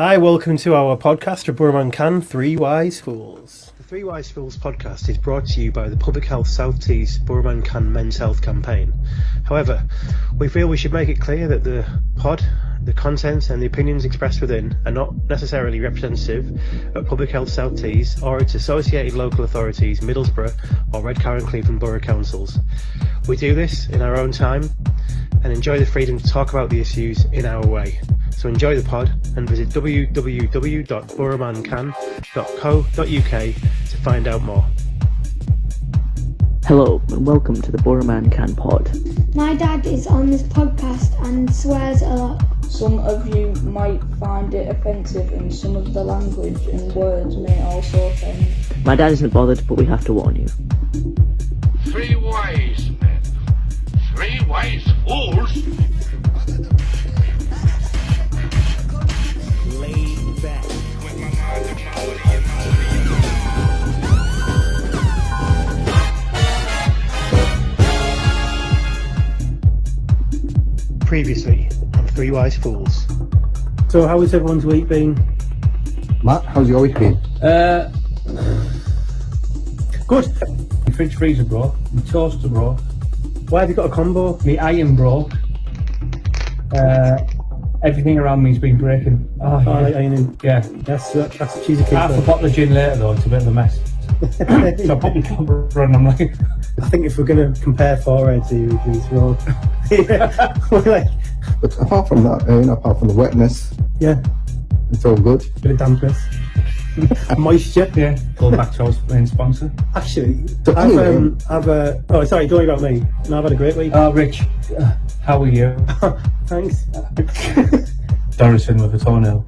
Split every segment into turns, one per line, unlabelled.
Hi, welcome to our podcast for BoroManCan, Three Wise Fools. The Three Wise Fools podcast is brought to you by the Public Health South Tees BoroManCan Men's Health Campaign. However, we feel we should make it clear that the pod, the content and the opinions expressed within are not necessarily representative of Public Health South Tees or its associated local authorities, Middlesbrough or Redcar and Cleveland Borough Councils. We do this in our own time and enjoy the freedom to talk about the issues in our way. So enjoy the pod and visit www.boromancan.co.uk to find out more.
Hello and welcome to the BoroManCan pod.
My dad is on this podcast and swears a lot.
Some of you might find it offensive and some of the language and words may also offend.
My dad isn't bothered, but we have to warn you.
Three wise men, three wise fools.
Laid back. Previously on Three Wise Fools. So how has everyone's week been?
Matt, how's your week been?
Good.
My fridge freezer broke, my toaster broke,
Why have you got a combo?
my iron broke, everything around me's been breaking.
Oh, ironing.
Yeah.
That's a cheesy kid.
Half a bottle of gin later though, it's a bit of a mess. So I put my camera on and I'm like,
I think if we're going to compare foreheads here, we throw.
But apart from that, apart from the wetness,
Yeah,
it's all good.
bit of dampness. Moisture.
yeah, go back to our main sponsor.
Actually,
So anyway-
oh, sorry, don't worry about me. No, I've had a great week.
Oh, Rich, how are you?
Thanks.
Dorison with a toenail.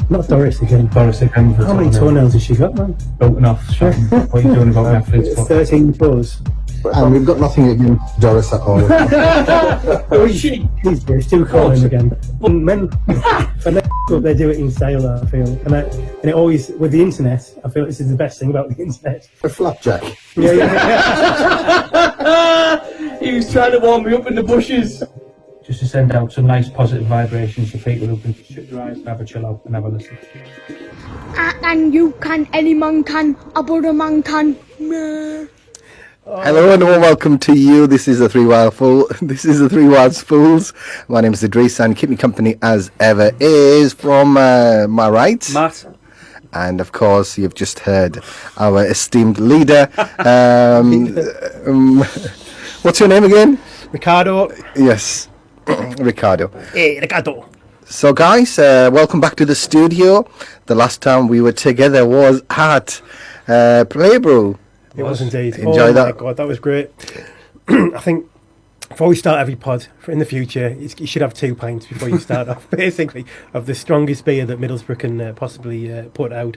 Not Doris again.
Doris again with a
How
toenail.
many toenails has she got, man?
Broken off. What are you doing about Netflix?
13 toes.
And we've got nothing against Doris at all.
Oh, he's too calling again. When men up, they do it in style, I feel. And it always, with the internet, I feel this is the best thing about the internet.
A flapjack.
Yeah.
He was trying to warm me up in the bushes. Just to send out some nice positive vibrations to people who can shut their eyes and have a chill out and have a listen.
And you can, any man can, a brother man can. Meh.
Hello and welcome to you. This is the Three Wise Fools. My name is Idris and keep me company as ever is from my right.
Matt.
And of course, you've just heard our esteemed leader. What's your name again?
Ricardo.
Yes, Ricardo.
Hey, Ricardo.
So guys, welcome back to the studio. The last time we were together was at Playbrew.
It was indeed.
Enjoy that.
Oh my God, that was great. I think before we start every pod, in the future, you should have 2 pints before you start off, basically, of the strongest beer that Middlesbrough can possibly put out.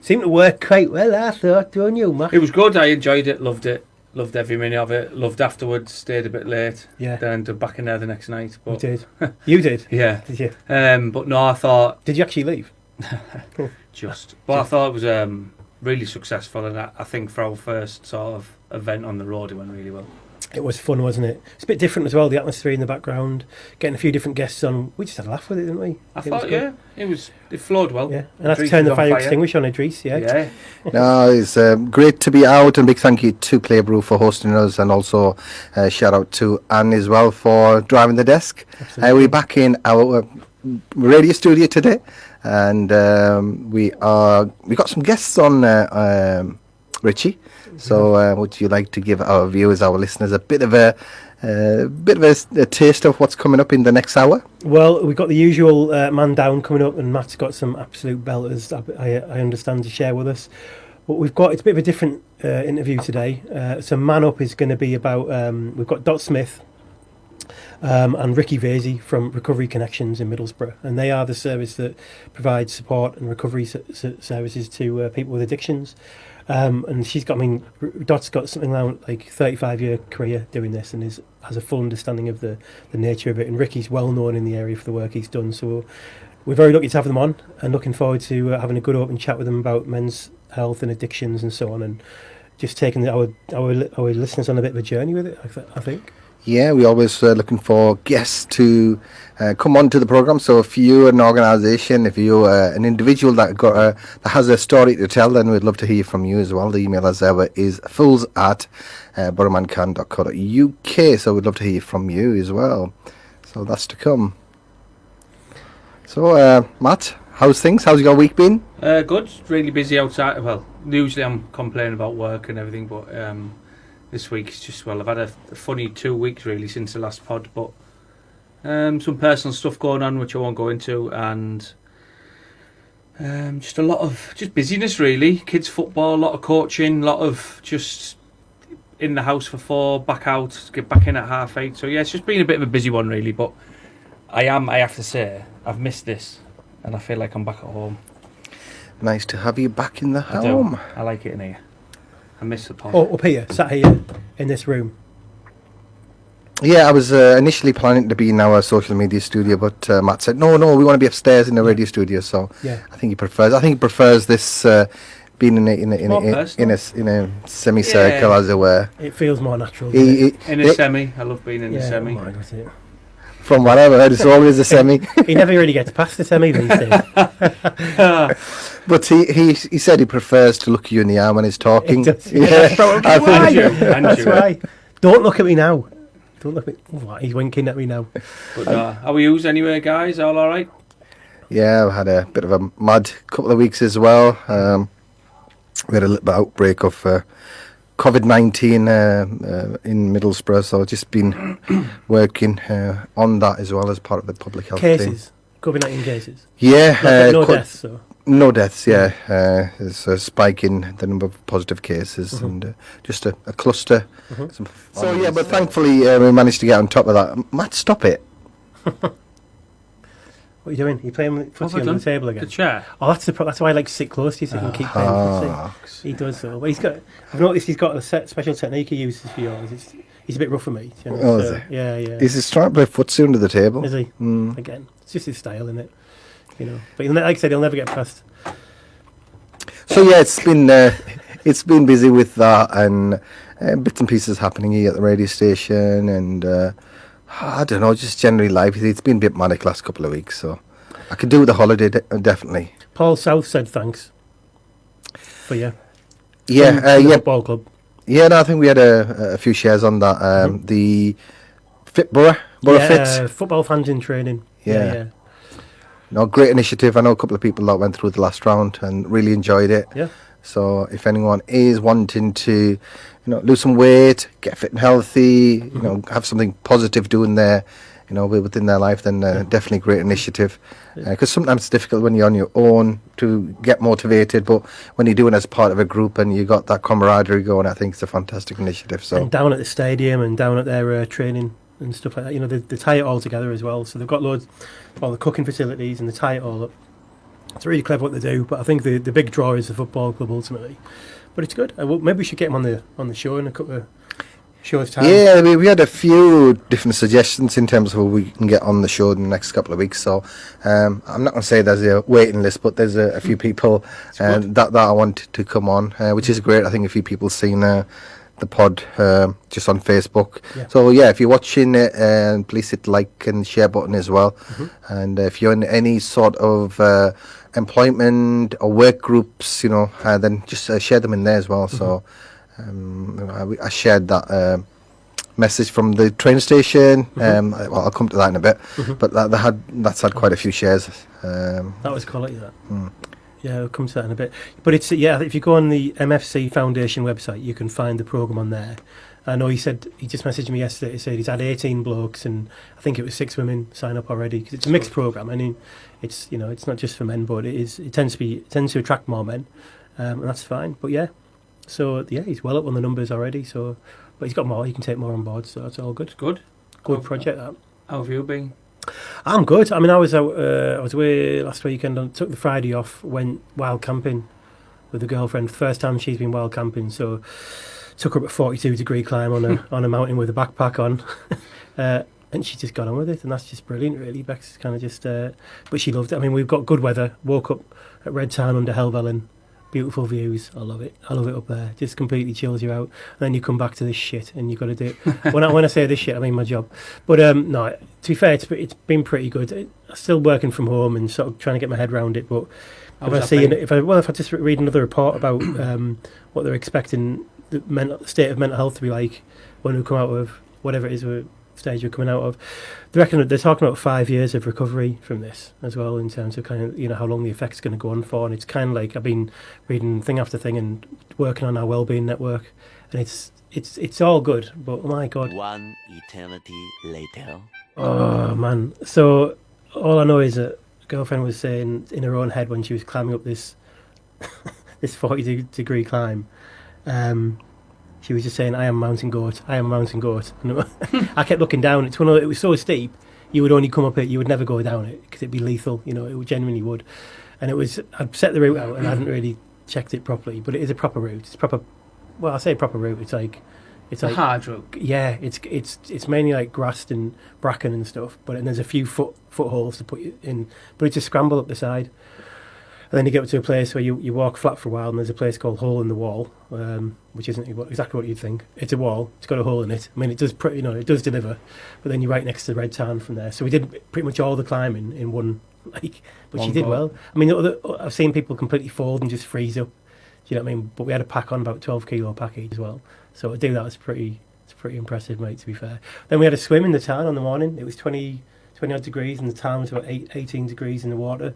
Seemed to work quite well, I thought, don't you, Matt?
It was good. I enjoyed it. Loved it. Loved every minute of it. Loved afterwards. Stayed a bit late.
Yeah.
Then ended up back in there the next night.
You
But
did. You did?
yeah.
Did you?
But no, I thought
Did you actually leave?
just. But I thought it was really successful, and I think for our first sort of event on the road, it went really well.
It was fun, wasn't it? It's a bit different as well, the atmosphere in the background, getting a few different guests on. We just had a laugh with it, didn't we?
I
It was
thought,
good.
it flowed well.
Yeah, and I had to
Idris
turn
was
the
on
fire extinguisher on Idris, yeah.
Yeah.
No, it's great to be out, and big thank you to Playbrew for hosting us, and also shout out to Anne as well for driving the desk. We're back in our radio studio today, and we got some guests on, Richie. So would you like to give our viewers, our listeners, a bit of a taste of what's coming up in the next hour?
Well, we've got the usual man down coming up, and Matt's got some absolute belters, I understand, to share with us. But it's a bit of a different interview today. So man up is going to be about, we've got Dot Smith and Ricky Vasey from Recovery Connections in Middlesbrough, and they are the service that provides support and recovery services to people with addictions. And Dot's got something like 35-year career doing this, and has a full understanding of the nature of it. And Ricky's well known in the area for the work he's done. So we're very lucky to have them on, and looking forward to having a good open chat with them about men's health and addictions and so on, and just taking our listeners on a bit of a journey with it, I think.
Yeah, we're always looking for guests to come on to the program. So if you're an organisation, if you're an individual that has a story to tell, then we'd love to hear from you as well. The email as ever is fools@BoroManCan.co.uk. So we'd love to hear from you as well. So that's to come. So Matt, how's things? How's your week been?
Good. Really busy outside. Well, usually I'm complaining about work and everything, but this week it's just, well, I've had a funny 2 weeks really since the last pod, but some personal stuff going on which I won't go into, and just a lot of just busyness really. Kids football, a lot of coaching, a lot of just in the house for 4, back out, get back in at 8:30. So yeah, it's just been a bit of a busy one really, but I have to say, I've missed this and I feel like I'm back at home.
Nice to have you back in the
I do.
home.
I like it in here. I miss the pod.
Oh, up here, sat here in this room.
Yeah, I was initially planning to be in our social media studio, but Matt said, no, we want to be upstairs in the radio studio. So
Yeah.
I think he prefers this being in a semicircle, as it were.
It feels more natural. doesn't it?
In a semi. I love being in the semi.
oh my God, it.
From what I've heard, it's always a semi.
He never really gets past the semi these days.
But he said he prefers to look you in the eye when he's talking.
It does.
Yeah,
That's probably
I think-
why.
And
That's
you.
why. Don't look at me now. Don't look at me. What, he's winking at me now.
But how are yous anyway, guys? All alright?
Yeah, we had a bit of a mad couple of weeks as well. We had a little bit outbreak of COVID-19 in Middlesbrough, so I've just been working on that as well as part of the public health team.
Cases. COVID-19 cases.
Yeah,
No
quite-
deaths, so.
No deaths, yeah. There's a spike in the number of positive cases and just a cluster. So, yeah, but thankfully we managed to get on top of that. Matt, stop it.
What are you doing? Are you playing
What have
footsie
I
on
done?
the table again?
The chair.
Oh, that's why I like to sit close to you so you can keep playing footsie. He does so. But I've noticed he's got a special technique he uses for yours. He's a bit rough for me. You know,
Oh,
so,
is he?
Yeah.
He's just trying to play footsie under the table.
Is he? Again, it's just his style, isn't it? You know, but like I said, he'll never get past.
So yeah, it's been busy with that and bits and pieces happening here at the radio station, and I don't know, just generally life. It's been a bit manic last couple of weeks, so I could do with a holiday definitely.
Paul South said thanks for you.
Yeah,
From the
yeah,
football club.
yeah. No, I think we had a few shares on that. The Fit Borough Fit.
Football fans in training.
Yeah. No, great initiative. I know a couple of people that went through the last round and really enjoyed it.
Yeah.
So if anyone is wanting to, lose some weight, get fit and healthy, have something positive doing there, within their life, then definitely great initiative. Because sometimes it's difficult when you're on your own to get motivated, but when you're doing it as part of a group and you got that camaraderie going, I think it's a fantastic initiative. So
And down at the stadium and down at their training and stuff like that, they tie it all together as well. So they've got all the cooking facilities and they tie it all up. It's really clever what they do, but I think the big draw is the football club ultimately. But it's good. Maybe we should get them on the show in a couple of shows' time.
yeah, we had a few different suggestions in terms of who we can get on the show in the next couple of weeks. So I'm not going to say there's a waiting list, but there's a few people that I want to come on, which is great. I think a few people seen the pod just on Facebook.
Yeah.
So yeah, if you're watching it, please hit the like and share button as well. And if you're in any sort of employment or work groups, then just share them in there as well. So I shared that message from the train station. Well, I'll come to that in a bit, but that's had quite a few shares.
That was quality, that. Yeah, we'll come to that in a bit. But it's if you go on the MFC Foundation website, you can find the programme on there. I know he just messaged me yesterday. He said he's had 18 blokes and I think it was 6 women sign up already because it's a mixed programme. I mean, it's it's not just for men, but it tends to attract more men, and that's fine. But yeah, so yeah, he's well up on the numbers already. So, but he's got more. He can take more on board. So that's all good.
Good.
Good project that.
How have you been?
I'm good. I mean, I was away last weekend. I took the Friday off, went wild camping with a girlfriend. First time she's been wild camping, so took her up a 42-degree climb on a mountain with a backpack on, and she just got on with it, and that's just brilliant, really. Bex kind of just, but she loved it. I mean, we've got good weather. Woke up at Red Town under Helvellyn beautiful views. I love it up there. Just completely chills you out. And then you come back to this shit, and you've got to do it. when I say this shit, I mean my job. But no, to be fair, it's been pretty good. I'm still working from home and sort of trying to get my head around it. But if I just read another report about what they're expecting the state of mental health to be like when we come out of whatever it is stage we're coming out of, they reckon that they're talking about 5 years of recovery from this as well, in terms of kind of how long the effect's going to go on for. And it's kind of like I've been reading thing after thing and working on our wellbeing network, and it's all good. But oh my God,
one eternity later.
Oh man! So all I know is that a girlfriend was saying in her own head when she was climbing up this this 40-degree climb. She was just saying, "I am mountain goat. I am mountain goat." And I kept looking down. It was so steep. You would only come up it. You would never go down it because it'd be lethal. It genuinely would. And I'd set the route out and I hadn't really checked it properly. But it is a proper route. It's proper. Well, I say proper route. It's like
a hard route.
Yeah, it's mainly like grass and bracken and stuff. And there's a few footholds to put you in. But it's a scramble up the side. And then you get to a place where you walk flat for a while, and there's a place called Hole in the Wall, which isn't exactly what you'd think. It's a wall. It's got a hole in it. I mean, it does it does deliver, but then you're right next to the Red Tarn from there. So we did pretty much all the climbing in one, but she did well. I mean, I've seen people completely fold and just freeze up. Do you know what I mean? But we had a pack on, about 12 kilo package as well. So to do that was pretty impressive, mate, to be fair. Then we had a swim in the Tarn on the morning. It was 20 odd degrees, and the Tarn was about 18 degrees in the water.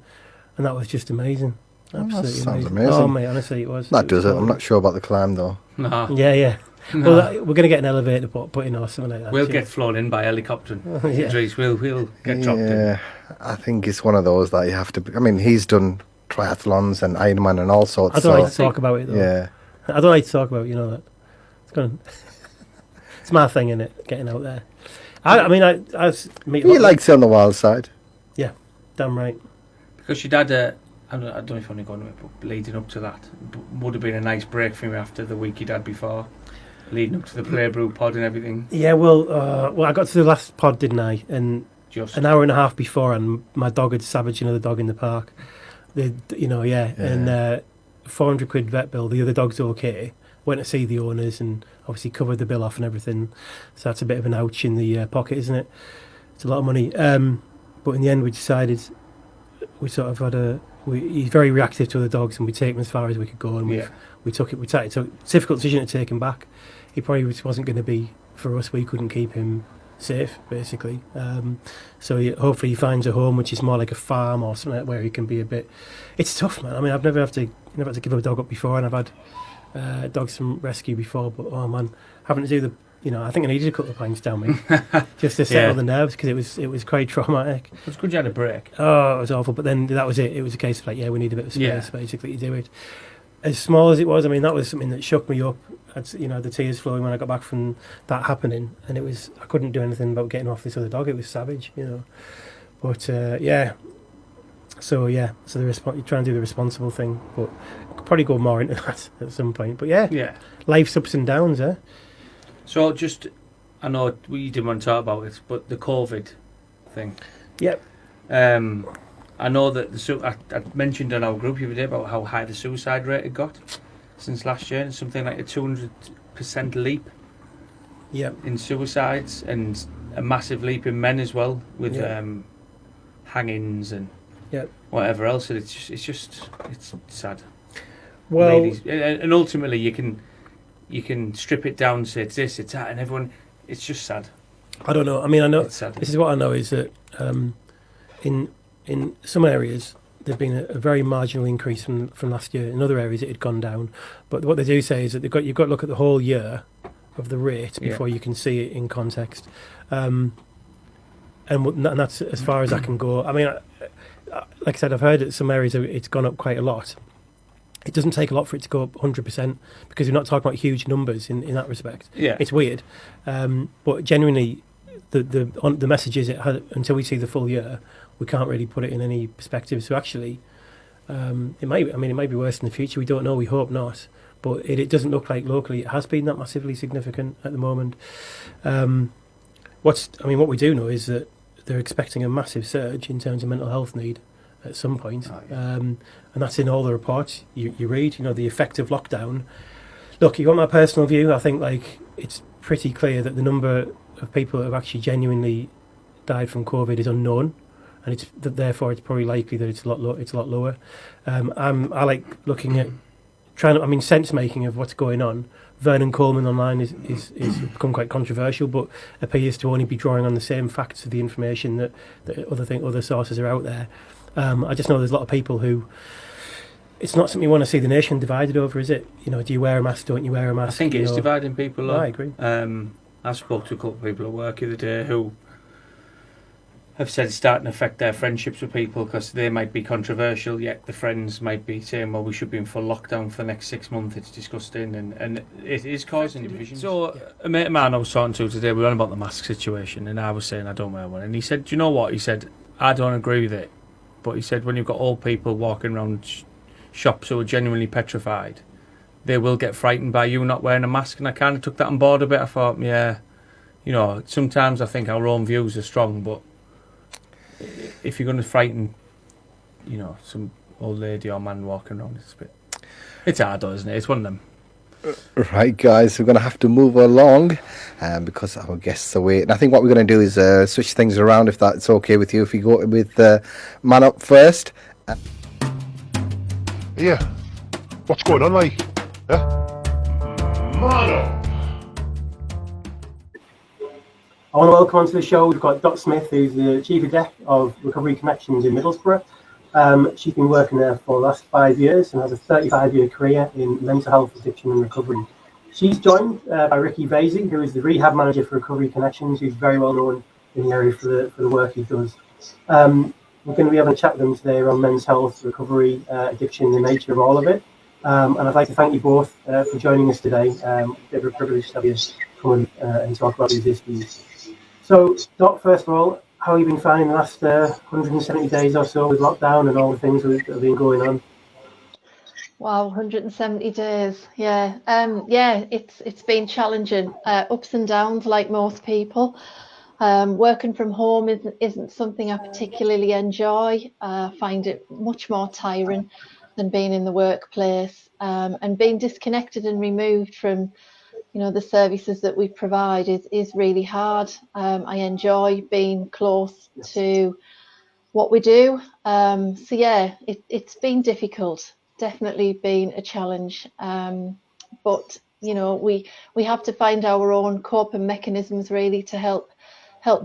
And that was just amazing. Absolutely
sounds
amazing. Oh, mate, honestly, it was.
That does it. I'm not sure about the climb, though.
No.
Yeah. No. Well, we're going to get an elevator put in or something like that.
We'll get flown in by helicopter. Yeah. Idris, we'll get dropped in.
Yeah, I think it's one of those that you have to... I mean, he's done triathlons and Ironman and all sorts.
I don't like to talk about it, though.
Yeah.
I don't like to talk about that. It's my thing, innit, getting out there.
He likes it on the wild side.
Yeah, damn right.
Because your dad, I don't know if I'm going to go into it, but leading up to that, would have been a nice break for him after the week he'd had before, leading up to the BoroManCan pod and everything. Yeah, well, I got to the last pod, didn't I? And just an hour and a half before, and my dog had savaged another dog in the park. And 400 quid vet bill. The other dog's okay. Went to see the owners and obviously covered the bill off and everything. So that's a bit of an ouch in the pocket, isn't it? It's a lot of money. But in the end, we decided we sort of had he's very reactive to other dogs, and we take him as far as we could go, and we took it. It's a difficult decision to take him back. He probably wasn't going to be for us. We couldn't keep him safe, basically. So hopefully he finds a home which is more like a farm or something where he can be a bit. It's tough, man. I mean, I've never had to give a dog up before, and I've had dogs from rescue before, but oh man, having to do the. I think I needed a couple of pints down me just to settle the nerves, because it was quite traumatic. It's good you had a break.
Oh, it was awful. But then that was it. It was a case of we need a bit of space, basically, to do it. As small as it was, I mean, that was something that shook me up. The tears flowing when I got back from that happening, and I couldn't do anything about getting off this other dog. It was savage, But So you try and do the responsible thing, but I could probably go more into that at some point. But life's ups and downs, eh?
So I know we didn't want to talk about it, but the COVID thing.
Yep.
I know that I mentioned on our group the other day about how high the suicide rate had got since last year, and something like a 200% leap.
Yep.
In suicides, and a massive leap in men as well, with hangings and whatever else. And it's sad.
Well,
ladies, and ultimately you can strip it down and say it's this, it's that, and everyone, it's just sad.
I don't know. I mean, I know
it's sad.
This is what I know is that in some areas there'd been a very marginal increase from last year. In other areas it had gone down. But what they do say is that you've got to look at the whole year of the rate before you can see it in context. And that's as far as I can go. I mean, like I said, I've heard that some areas it's gone up quite a lot. It doesn't take a lot for it to go up 100%, because we're not talking about huge numbers in that respect. Yeah, it's weird, but genuinely, the message is until we see the full year, we can't really put it in any perspective. So actually, it might be worse in the future. We don't know. We hope not, but it doesn't look like locally it has been that massively significant at the moment. What we do know is that they're expecting a massive surge in terms of mental health need. at some point, and that's in all the reports you read. You know, the effect of lockdown. Look, you want my personal view? I think like it's pretty clear that the number of people that have actually genuinely died from COVID is unknown, and therefore it's probably likely that it's a lot lower. I like looking at sense making of what's going on. Vernon Coleman online is become quite controversial, but appears to only be drawing on the same facts of the information that other sources are out there. I just know there's a lot of people who. It's not something you want to see the nation divided over, is it? You know, do you wear a mask? Don't you wear a mask?
I think it's dividing people up.
I agree.
I spoke to a couple of people at work the other day who have said it's starting to affect their friendships with people because they might be controversial, yet the friends might be saying, well, we should be in full lockdown for the next 6 months. It's disgusting, and it is causing division. So a mate of mine I was talking to today, we were on about the mask situation, and I was saying I don't wear one. And he said, do you know what? He said, I don't agree with it. But he said, when you've got old people walking around shops who are genuinely petrified, they will get frightened by you not wearing a mask. And I kind of took that on board a bit. I thought, yeah, you know, sometimes I think our own views are strong, but if you're going to frighten, you know, some old lady or man walking around, it's hard though, isn't it? It's one of them.
Right, guys, we're going to have to move along because our guests are waiting. I think what we're going to do is switch things around, if that's okay with you. If we go with Man Up first.
Yeah, what's going on, like?
Motto.
I want to welcome onto the show. We've got Dot Smith, who's the Chief Exec of Recovery Connections in Middlesbrough. She's been working there for the last 5 years and has a 35-year career in mental health, addiction and recovery. She's joined by Ricky Vasey, who is the Rehab Manager for Recovery Connections, who's very well known in the area for the work he does. We're going to be having a chat with them today around men's health, recovery, addiction, the nature of all of it. And I'd like to thank you both for joining us today. It's a bit of a privilege to have you come and talk about these issues. So, Dot, first of all, how have you been finding the last 170 days or so with lockdown and all the things that have been going on?
Wow, 170 days. Yeah, it's been challenging. Ups and downs, like most people. Working from home isn't something I particularly enjoy. I find it much more tiring than being in the workplace, and being disconnected and removed from, you know, the services that we provide is really hard. I enjoy being close to what we do. So yeah, it's been difficult, definitely been a challenge. But you know, we have to find our own coping mechanisms really to help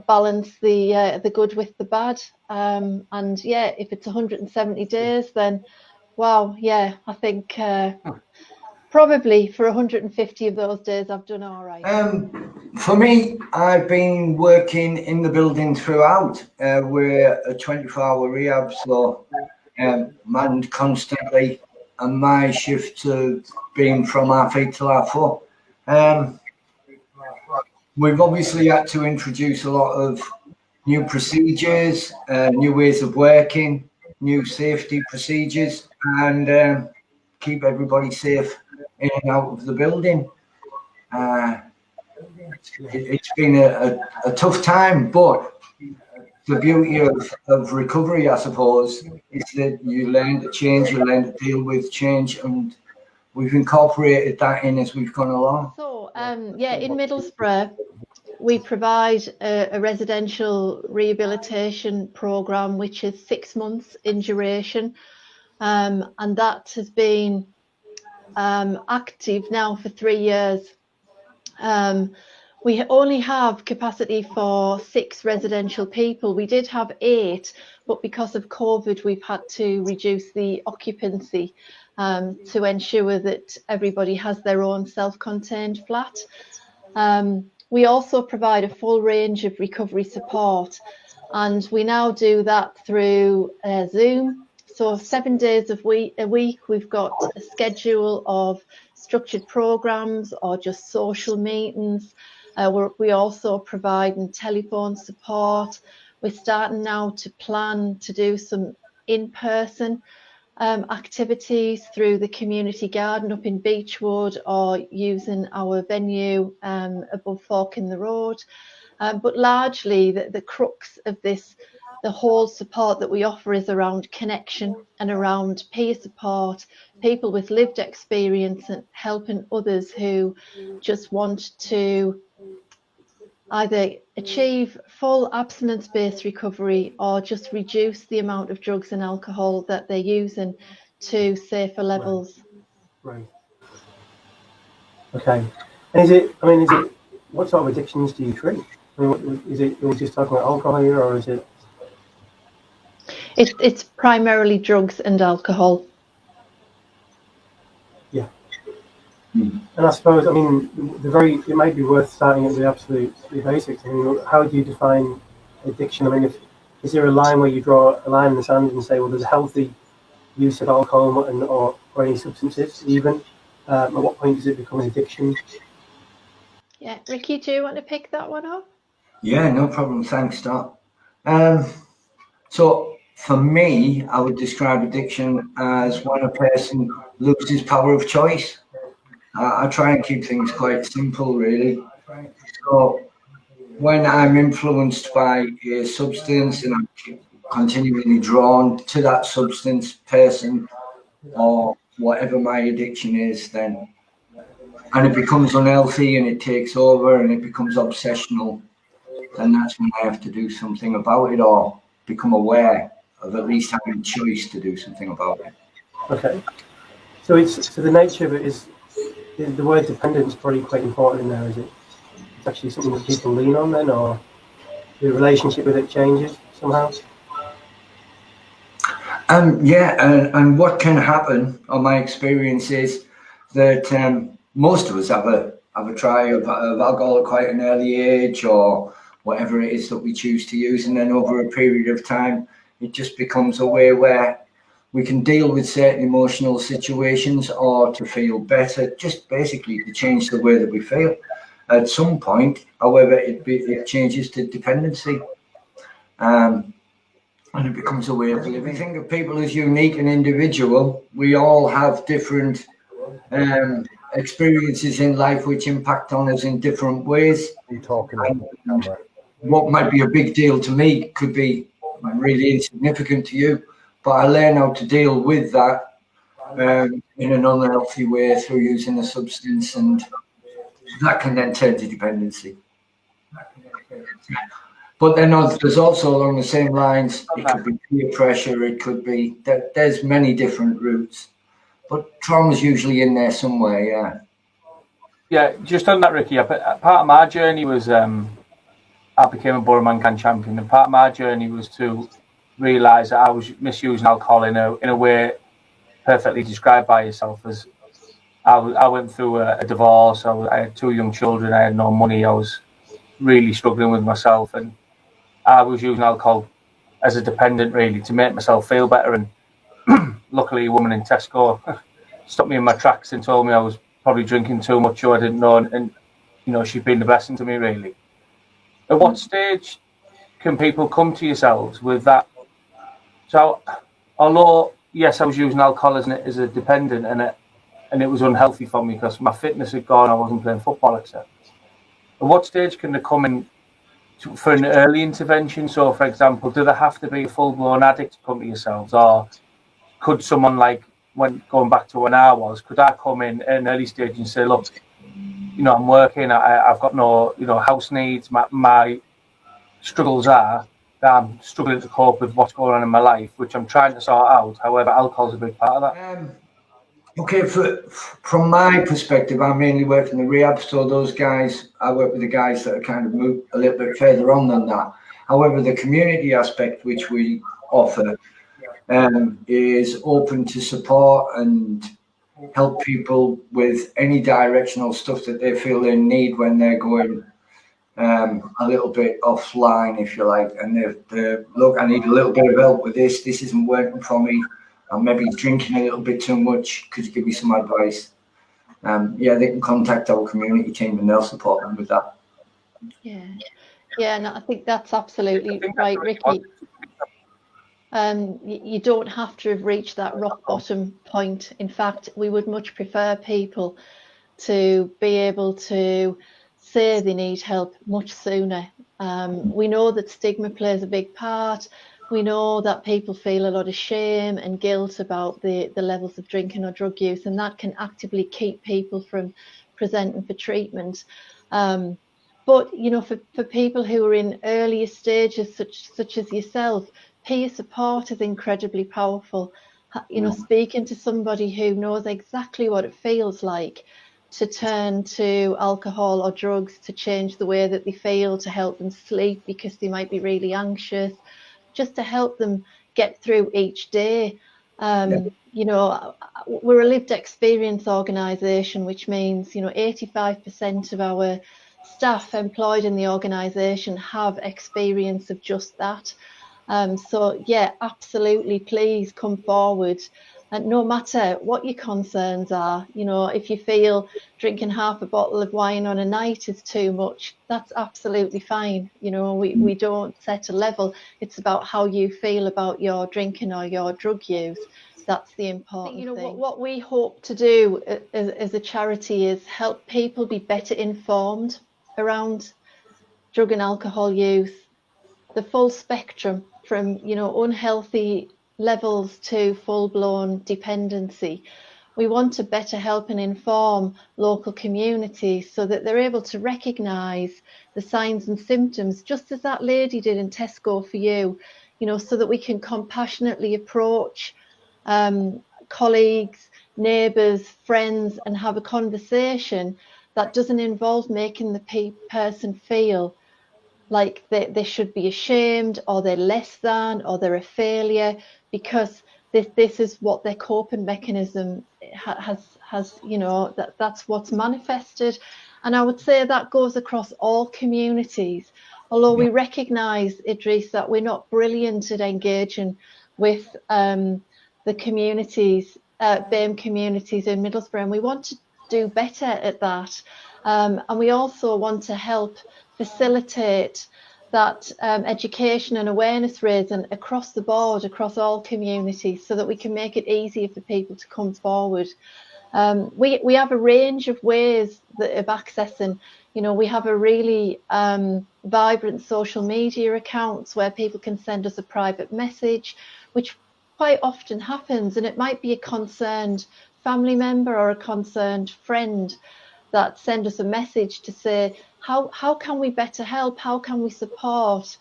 balance the good with the bad. And yeah, if it's 170 days, then wow, yeah, I think probably for 150 of those days I've done all right.
For me, I've been working in the building throughout. We're a 24-hour rehab, so manned constantly, and my shifts have been from 8:30 till 4:30. We've obviously had to introduce a lot of new procedures, new ways of working, new safety procedures, and keep everybody safe in and out of the building. It's been a tough time, but the beauty of recovery, I suppose, is that you learn to change, you learn to deal with change, and we've incorporated that in as we've gone along.
So, yeah, in Middlesbrough, we provide a residential rehabilitation programme which is 6 months in duration, and that has been active now for 3 years. We only have capacity for 6 residential people. We did have 8, but because of COVID, we've had to reduce the occupancy to ensure that everybody has their own self-contained flat. We also provide a full range of recovery support, and we now do that through Zoom. So 7 days a week, we've got a schedule of structured programs or just social meetings. We also provide telephone support. We're starting now to plan to do some in-person activities through the community garden up in Beechwood, or using our venue above Fork in the Road. But largely the crux of this the whole support that we offer is around connection and around peer support, people with lived experience, and helping others who just want to either achieve full abstinence-based recovery or just reduce the amount of drugs and alcohol that they're using to safer levels.
Right. Okay. And is it, what sort of addictions do you treat? I mean, are we just talking about alcohol here, or is it?
It's primarily drugs and alcohol.
Yeah. And I suppose, it might be worth starting at the absolute basics. I mean, how do you define addiction? I mean, is there a line where you draw a line in the sand and say, well, there's a healthy use of alcohol or any substances even? At what point does it become an addiction?
Yeah, Ricky, do you want to pick that one up?
Yeah, no problem. Thanks, Doc. So for me, I would describe addiction as when a person loses power of choice. I try and keep things quite simple, really. So when I'm influenced by a substance and I'm continually drawn to that substance, person, or whatever my addiction is, then, and it becomes unhealthy and it takes over and it becomes obsessional, then that's when I have to do something about it, or become aware of at least having a choice to do something about it.
Okay. So the nature of it is, the word dependence is probably quite important in there, is it? It's actually something that people lean on then, or the relationship with it changes somehow?
And what can happen, or my experience is that most of us have a try of alcohol at quite an early age, or whatever it is that we choose to use, and then over a period of time, it just becomes a way where we can deal with certain emotional situations, or to feel better, just basically to change the way that we feel. At some point, however, it changes to dependency. And it becomes a way of living. I think of people as unique and individual. We all have different experiences in life which impact on us in different ways. What might be a big deal to me could be really insignificant to you, but I learn how to deal with that in an unhealthy way through using a substance, and that can then turn to dependency. But then there's also along the same lines, it could be peer pressure, it could be that there's many different routes, but trauma's usually in there somewhere. Yeah.
Yeah, just on that, Ricky, part of my journey was I became a BoroManCan champion, and part of my journey was to realise that I was misusing alcohol in a way perfectly described by yourself. As I went through a divorce, I had 2 young children, I had no money, I was really struggling with myself, and I was using alcohol as a dependent, really, to make myself feel better. And luckily, a woman in Tesco stopped me in my tracks and told me I was probably drinking too much, or I didn't know, and she'd been a blessing to me, really. At what stage can people come to yourselves with that? So, although yes, I was using alcohol as a dependent, and it was unhealthy for me because my fitness had gone, I wasn't playing football, etc. At what stage can they come in for an early intervention? So, for example, do they have to be a full-blown addict to come to yourselves, or could someone going back to when I was, could I come in at an early stage and say, look, I'm working, I've got no, house needs, my struggles are that I'm struggling to cope with what's going on in my life, which I'm trying to sort out. However, alcohol's a big part of that.
Okay, from my perspective, I mainly work in the rehab, so those guys, I work with the guys that are kind of moved a little bit further on than that. However, the community aspect which we offer is open to support and help people with any directional stuff that they feel they need when they're going a little bit offline, if you like, and they're look, I need a little bit of help with this isn't working for me, I'm maybe drinking a little bit too much, could you give me some advice? They can contact our community team and they'll support them with that.
No, I think that's absolutely right, Ricky. You don't have to have reached that rock bottom point. In fact, we would much prefer people to be able to say they need help much sooner. We know that stigma plays a big part. We know that people feel a lot of shame and guilt about the levels of drinking or drug use, and that can actively keep people from presenting for treatment. But, you know, for people who are in earlier stages, such as yourself, peer support is incredibly powerful. You know, speaking to somebody who knows exactly what it feels like to turn to alcohol or drugs to change the way that they feel, to help them sleep because they might be really anxious, just to help them get through each day. You know, we're a lived experience organisation, which means, you know, 85% of our staff employed in the organisation have experience of just that. So yeah, absolutely, please come forward. And no matter what your concerns are, you know, if you feel drinking half a bottle of wine on a night is too much, that's absolutely fine. You know, we don't set a level. It's about how you feel about your drinking or your drug use. That's the important thing. What we hope to do as a charity is help people be better informed around drug and alcohol use, the full spectrum from, you know, unhealthy levels to full-blown dependency. We want to better help and inform local communities so that they're able to recognise the signs and symptoms, just as that lady did in Tesco for you, you know, so that we can compassionately approach colleagues, neighbours, friends, and have a conversation that doesn't involve making the person feel like they should be ashamed, or they're less than, or they're a failure, because this is what their coping mechanism has, you know, that's what's manifested. And I would say that goes across all communities, although we recognise, Idris, that we're not brilliant at engaging with the communities, BAME communities in Middlesbrough, and we want to do better at that. And we also want to help facilitate that education and awareness raising across the board, across all communities, so that we can make it easier for people to come forward. We have a range of ways of accessing. You know, we have a really vibrant social media accounts where people can send us a private message, which quite often happens, and it might be a concerned family member or a concerned friend that send us a message to say, how can we better help? How can we support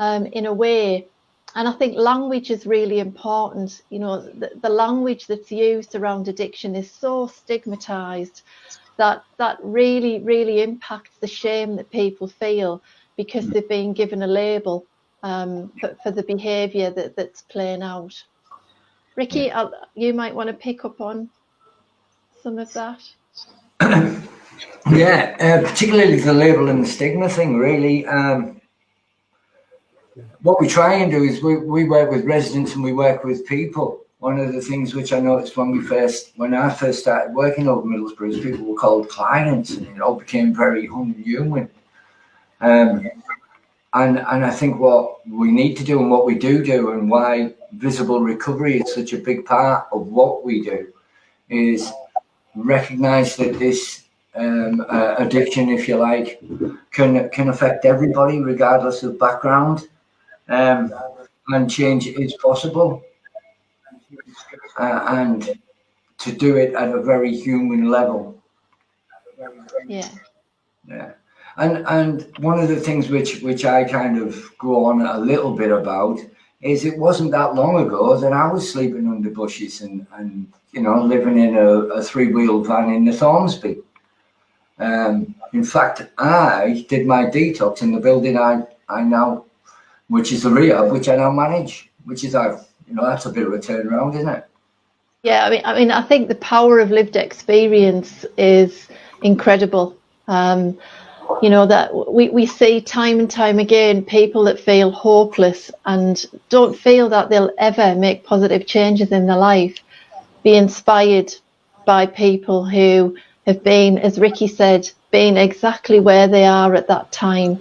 in a way? And I think language is really important. You know, the language that's used around addiction is so stigmatized that really, really impacts the shame that people feel because they've been given a label for the behaviour that's playing out. Ricky, you might want to pick up on some of that.
Yeah, particularly the label and the stigma thing, really. What we try and do is we work with residents and we work with people. One of the things which I noticed when I first started working over Middlesbrough is people were called clients, and it all became very unhuman. And I think what we need to do and what we do and why visible recovery is such a big part of what we do is recognise that this addiction, if you like, can affect everybody regardless of background, and change is possible, and to do it at a very human level.
Yeah.
And one of the things which I kind of go on a little bit about is it wasn't that long ago that I was sleeping under bushes and you know, living in a three-wheel van in the Thornsby. In fact, I did my detox in the building I now, which is the rehab, which I now manage, which is, you know, that's a bit of a turnaround, isn't it?
Yeah, I mean, I think the power of lived experience is incredible. You know, that we see time and time again people that feel hopeless and don't feel that they'll ever make positive changes in their life be inspired by people who have been, as Ricky said, been exactly where they are at that time.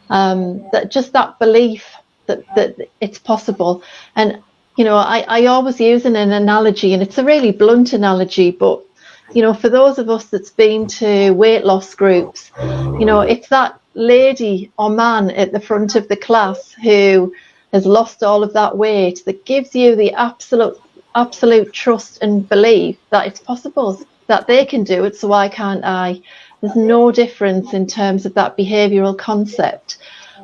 That just that belief that it's possible. And, you know, I always use an analogy, and it's a really blunt analogy, but, you know, for those of us that's been to weight loss groups, you know, it's that lady or man at the front of the class who has lost all of that weight, that gives you the absolute trust and belief that it's possible, that they can do it, so why can't I? There's no difference in terms of that behavioural concept,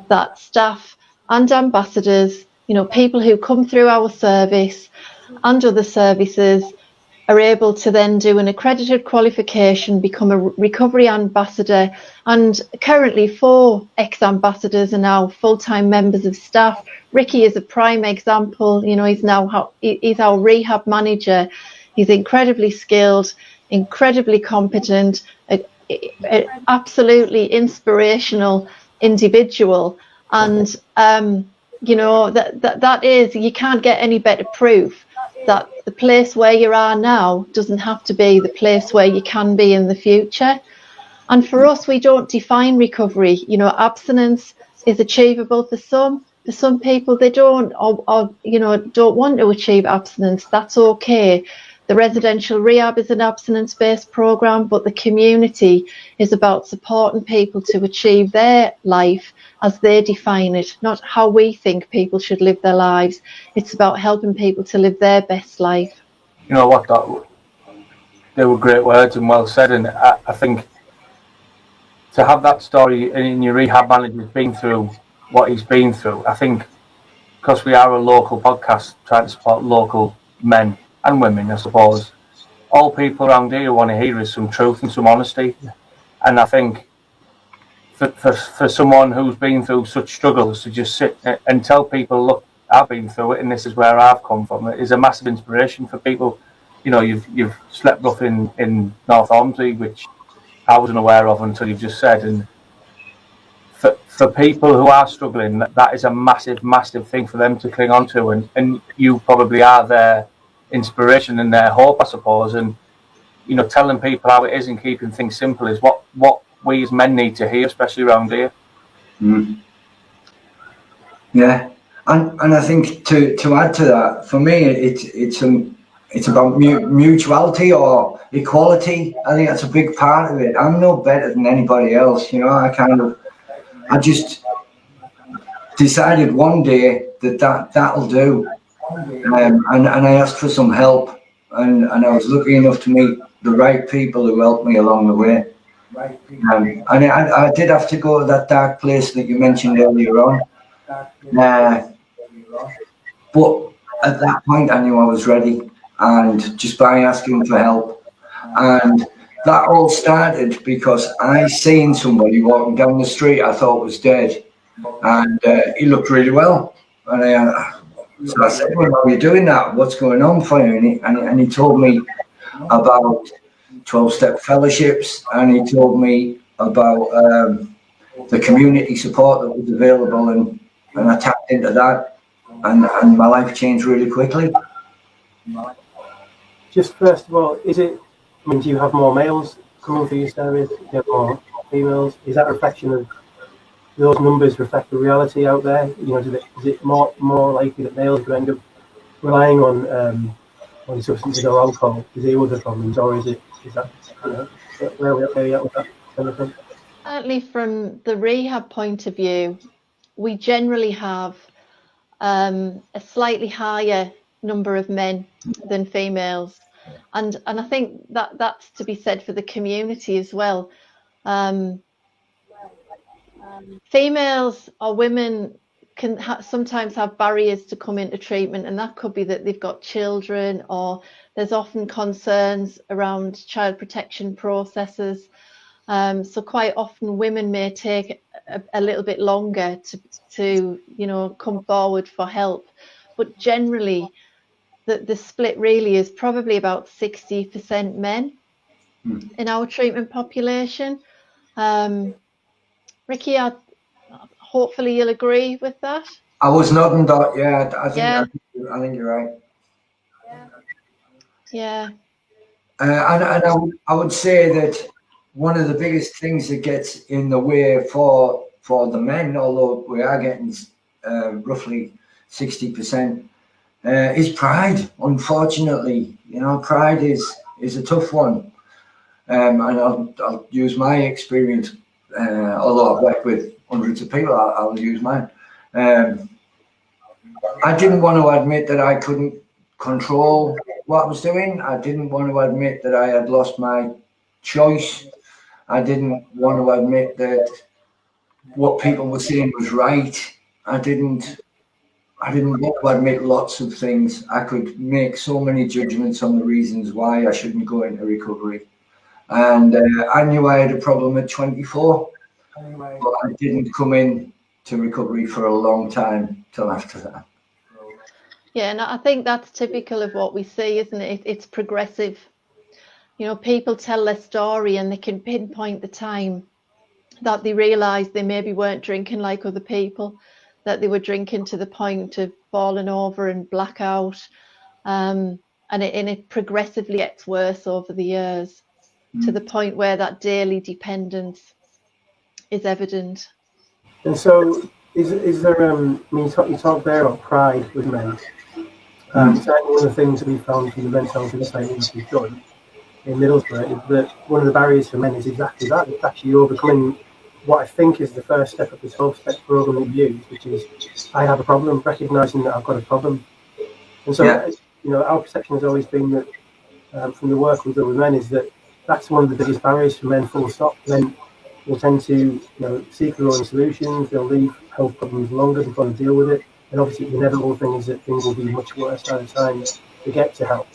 that staff and ambassadors, you know, people who come through our service and other services are able to then do an accredited qualification, become a recovery ambassador, and currently 4 ex-ambassadors are now full-time members of staff. Ricky is a prime example. You know, he's our rehab manager. He's incredibly skilled, incredibly competent, a absolutely inspirational individual, and you know, that is, you can't get any better proof that the place where you are now doesn't have to be the place where you can be in the future. And for us, we don't define recovery. You know, abstinence is achievable for some. For some people, they don't, or you know, don't want to achieve abstinence. That's okay. The residential rehab is an abstinence-based program, but the community is about supporting people to achieve their life as they define it, not how we think people should live their lives. It's about helping people to live their best life.
You know what, they were great words and well said, and I think to have that story in your rehab manager's been through what he's been through, I think because we are a local podcast trying to support local men and women, I suppose, all people around here want to hear is some truth and some honesty. And I think for someone who's been through such struggles to just sit and tell people, look, I've been through it and this is where I've come from, it is a massive inspiration for people. You know, you've slept rough in North Ormsby, which I wasn't aware of until you've just said. And for people who are struggling, that is a massive thing for them to cling on to. And you probably are their inspiration and their hope, I suppose. And, you know, telling people how it is and keeping things simple is what we as men need to hear, especially around here.
Mm. Yeah, and I think to add to that, for me, it's about mutuality or equality. I think that's a big part of it. I'm no better than anybody else, you know. I just decided one day that'll do, and I asked for some help, and I was lucky enough to meet the right people who helped me along the way. And I did have to go to that dark place that you mentioned earlier on. But at that point, I knew I was ready, and just by asking for help. And that all started because I seen somebody walking down the street I thought was dead, and he looked really well. And so I said, well, how are you doing that? What's going on for you? And he told me about 12-step fellowships, and he told me about the community support that was available, and I tapped into that, and my life changed really quickly.
Just first of all, do you have more males coming through your service? Do you have more females? Is that a reflection of those numbers reflect the reality out there? You know, is it more likely that males will end up relying on substances or alcohol to deal with the problems, or is that where are we at with that kind of thing?
Certainly, from the rehab point of view, we generally have a slightly higher number of men than females, and I think that's to be said for the community as well. Females or women can sometimes have barriers to come into treatment, and that could be that they've got children, or there's often concerns around child protection processes. So quite often women may take a little bit longer to come forward for help, but generally the split really is probably about 60% men in our treatment population. Ricky, hopefully you'll agree with that.
I was nodding that, yeah. I think you're right.
Yeah.
And I would say that one of the biggest things that gets in the way for the men, although we are getting roughly 60%, is pride. Unfortunately, pride is a tough one. And I'll use my experience, although I've worked with hundreds of people. I'll use mine. I didn't want to admit that I couldn't control what I was doing. I didn't want to admit that I had lost my choice. I didn't want to admit that what people were saying was right. I didn't want to admit lots of things. I could make so many judgments on the reasons why I shouldn't go into recovery. And I knew I had a problem at 24, but I didn't come in to recovery for a long time till after that.
Yeah, and I think that's typical of what we see, isn't it? It's progressive. You know, people tell their story and they can pinpoint the time that they realised they maybe weren't drinking like other people, that they were drinking to the point of falling over and blackout. And it progressively gets worse over the years to the point where that daily dependence is evident.
And so, is there? I mean, you talk there about pride with men. Certainly, one of the things that we found from the mental health insight we've done in Middlesbrough is that one of the barriers for men is exactly that. It's actually overcoming what I think is the first step of this 12-step program we've used, which is I have a problem, recognising that I've got a problem. And so, you know, our perception has always been that from the work we've done with men is that that's one of the biggest barriers for men, full stop. Men will tend to, seek their own solutions. They'll leave health problems longer before they deal with it. And obviously, the inevitable thing is that things will be much worse by the time they get to help.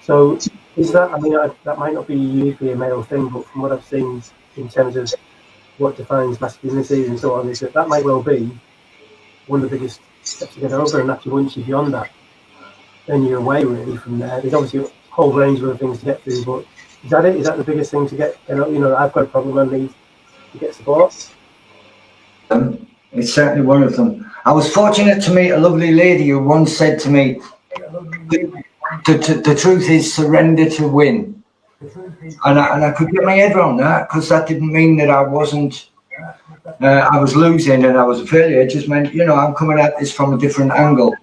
So, is that? I mean, that might not be uniquely a male thing, but from what I've seen in terms of what defines masculinity and so on, is that might well be one of the biggest steps to get over. And actually, once you're beyond that, then you're away really from there. There's obviously a whole range of other things to get through, but is that it? Is that the biggest thing to get? I've got a problem. I need to get support.
It's certainly one of them. I was fortunate to meet a lovely lady who once said to me, the truth is surrender to win. And I could get my head around that, because that didn't mean that I wasn't, I was losing and I was a failure. It just meant, I'm coming at this from a different angle.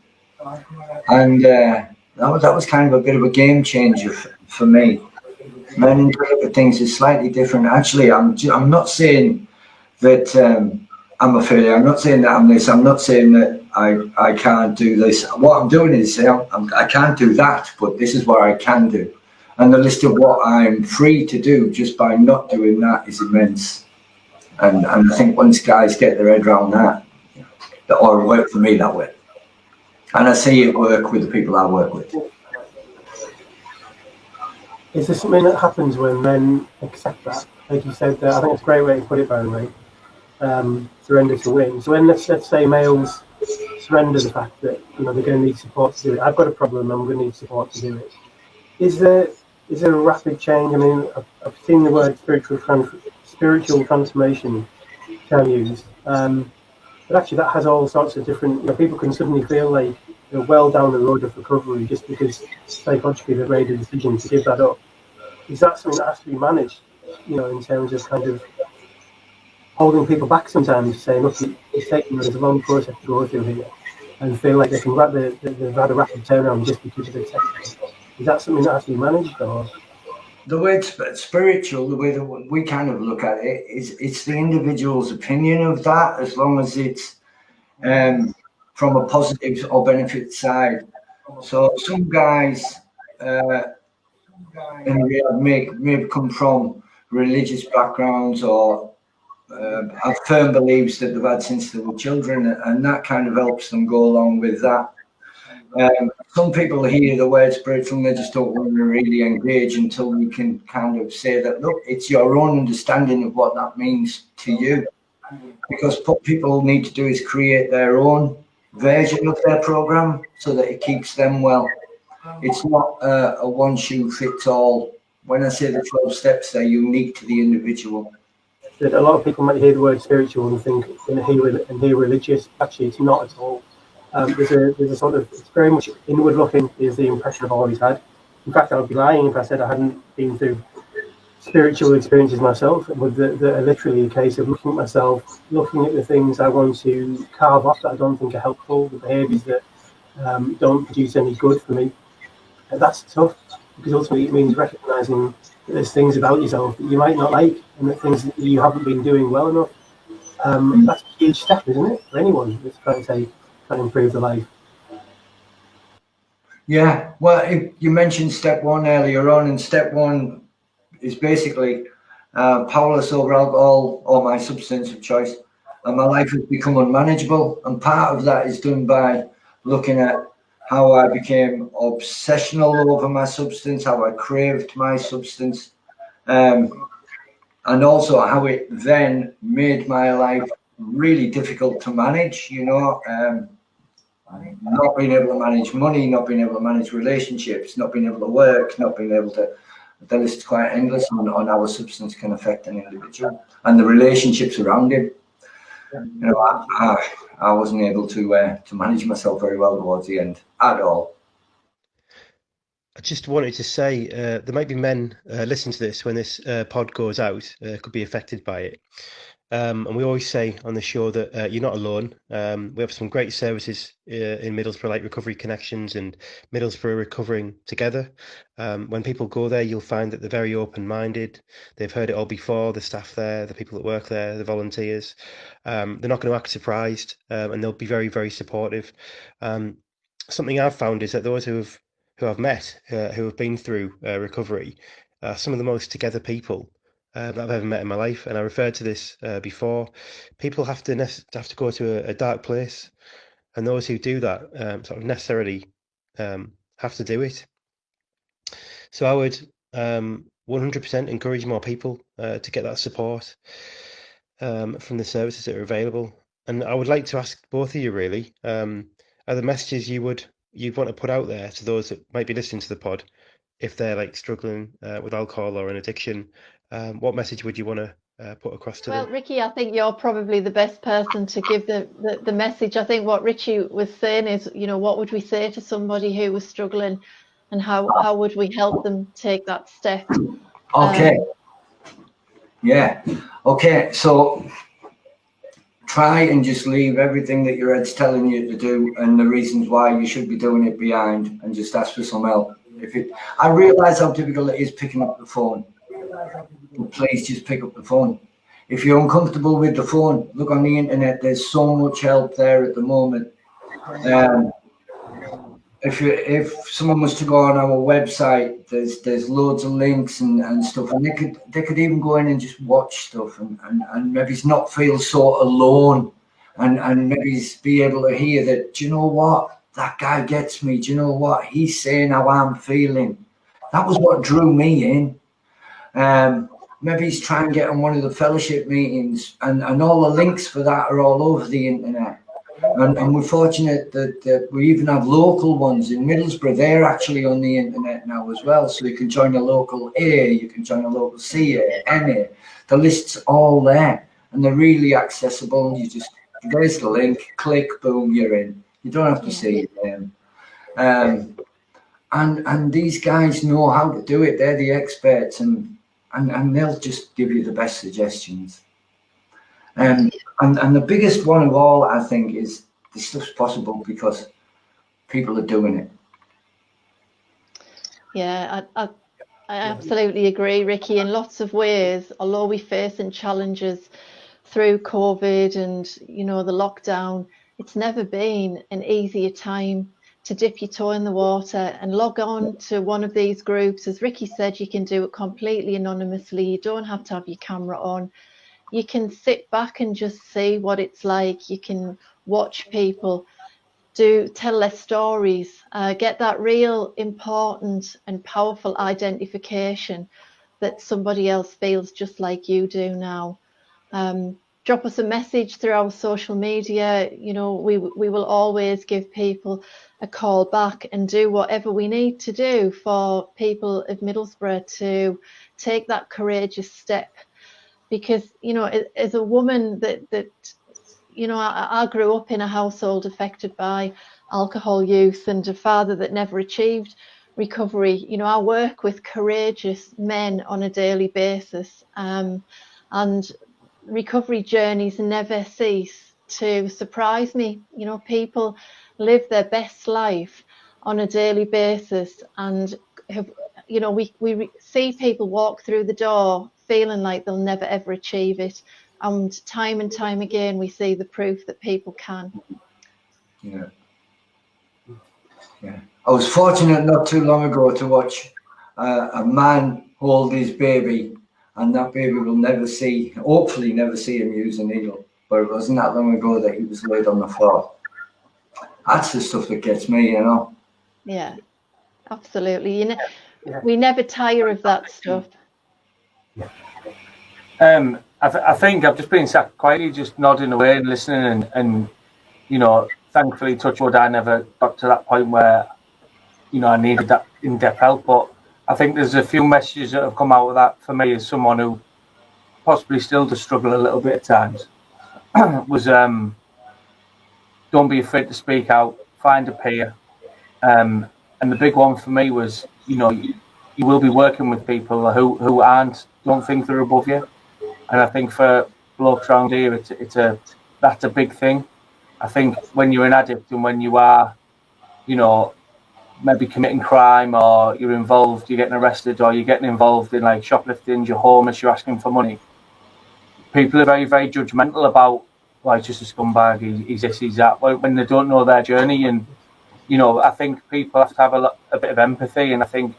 And that was kind of a bit of a game changer for me. Men interpret things as slightly different. Actually, I'm not saying that I'm a failure. I'm not saying that I'm this. I'm not saying that I can't do this. What I'm doing is saying I can't do that, but this is what I can do. And the list of what I'm free to do just by not doing that is immense. And I think once guys get their head around that, or it worked for me that way. And I see it work with the people I work with.
Is there something that happens when men accept that? Like you said, I think it's a great way to put it, by the way. Surrender to win. So when let's say males surrender the fact that they're going to need support to do it. I've got a problem. I'm going to need support to do it. Is there a rapid change? I mean, I've seen the word spiritual transformation used, but actually that has all sorts of different. People can suddenly feel like they're well down the road of recovery just because psychologically they've made a decision to give that up. Is that something that has to be managed? In terms of kind of holding people back sometimes, saying, look, it's taking there's a long process to go through here, and feel like they've had a rapid turnaround just because of it. Is that something that has to be managed, or?
The word spiritual, the way that we kind of look at it, is it's the individual's opinion of that, as long as it's from a positive or benefit side. So some guys in rehab may come from religious backgrounds or have firm beliefs that they've had since they were children, and that kind of helps them go along with that. Some people hear the word spiritual and they just don't want to really engage until we can kind of say that, look, it's your own understanding of what that means to you. Because what people need to do is create their own version of their program so that it keeps them well. It's not a one shoe fits all. When I say the 12 steps, they're unique to the individual.
A lot of people might hear the word spiritual and think and hear religious. Actually, it's not at all. There's a sort of, it's very much inward looking is the impression I've always had. In fact, I would be lying if I said I hadn't been through spiritual experiences myself, but that are literally a case of looking at myself, looking at the things I want to carve off that I don't think are helpful, the behaviours that don't produce any good for me. And that's tough, because ultimately it means recognising that there's things about yourself that you might not like, and that things that you haven't been doing well enough. That's a huge step, isn't it, for anyone that's trying to improve their life?
Yeah, well, you mentioned step one earlier on, and step one is basically powerless over alcohol or my substance of choice, and my life has become unmanageable. And part of that is done by looking at how I became obsessional over my substance, how I craved my substance, and also how it then made my life really difficult to manage. Not being able to manage money, not being able to manage relationships, not being able to work, not being able to. The list is quite endless on how a substance can affect an individual and the relationships around him. I wasn't able to manage myself very well towards the end at all.
I just wanted to say there might be men listening to this when this pod goes out, could be affected by it. And we always say on the show that you're not alone. We have some great services in Middlesbrough, like Recovery Connections and Middlesbrough Recovering Together. When people go there, you'll find that they're very open-minded. They've heard it all before, the staff there, the people that work there, the volunteers. They're not going to act surprised, and they'll be very, very supportive. Something I've found is that those who I've met, who have been through recovery, are some of the most together people that I've ever met in my life. And I referred to this before. People have to go to a dark place, and those who do that sort of necessarily have to do it. So I would 100% encourage more people to get that support from the services that are available. And I would like to ask both of you, really, are the messages you'd want to put out there to those that might be listening to the pod, if they're like struggling with alcohol or an addiction? What message would you want to put across to them?
Well, Ricky, I think you're probably the best person to give the message. I think what Richie was saying is, what would we say to somebody who was struggling, and how would we help them take that step?
Okay. Yeah. Okay. So try and just leave everything that your head's telling you to do and the reasons why you should be doing it behind, and just ask for some help. I realise how difficult it is picking up the phone. Please just pick up the phone. If you're uncomfortable with the phone, look on the internet. There's so much help there at the moment. If someone was to go on our website, there's loads of links and stuff, and they could even go in and just watch stuff and maybe not feel so alone, and maybe be able to hear that, do you know what, that guy gets me, do you know what, he's saying how I'm feeling. That was what drew me in. Maybe he's trying to get on one of the fellowship meetings, and all the links for that are all over the internet. And we're fortunate that we even have local ones in Middlesbrough. They're actually on the internet now as well. So you can join a local A, you can join a local CA, NA. The list's all there, and they're really accessible. There's the link, click, boom, you're in. You don't have to see it. And these guys know how to do it. They're the experts, and they'll just give you the best suggestions. And the biggest one of all, I think, is this stuff's possible because people are doing it.
Yeah, I absolutely agree, Ricky. In lots of ways, although we're facing challenges through COVID and, the lockdown, it's never been an easier time to dip your toe in the water and log on to one of these groups. As Ricky said, you can do it completely anonymously. You don't have to have your camera on. You can sit back and just see what it's like. You can watch people tell their stories, get that real important and powerful identification that somebody else feels just like you do now. Drop us a message through our social media. We will always give people a call back and do whatever we need to do for people of Middlesbrough to take that courageous step. Because, as a woman that I grew up in a household affected by alcohol use and a father that never achieved recovery. I work with courageous men on a daily basis, and recovery journeys never cease to surprise me. People live their best life on a daily basis, and we see people walk through the door feeling like they'll never ever achieve it, and time again we see the proof that people can.
Yeah. I was fortunate not too long ago to watch a man hold his baby, and that baby will hopefully never see him use a needle. But it wasn't that long ago that he was laid on the floor. That's the stuff that gets me, you know.
Yeah, absolutely. We never tire of that stuff.
I think I've just been sat quietly, just nodding away and listening, and thankfully, touch wood, I never got to that point where, I needed that in-depth help. But I think there's a few messages that have come out of that for me as someone who possibly still does struggle a little bit at times. Was don't be afraid to speak out, find a peer. And the big one for me was, you will be working with people who don't think they're above you. And I think for blokes around here, that's a big thing. I think when you're an addict and when you are, maybe committing crime, or you're getting arrested, or you're getting involved in like shoplifting, you're homeless, you're asking for money, people are very, very judgmental about, well, he's just a scumbag, he's this, he's that, when they don't know their journey. And, I think people have to have a bit of empathy. And I think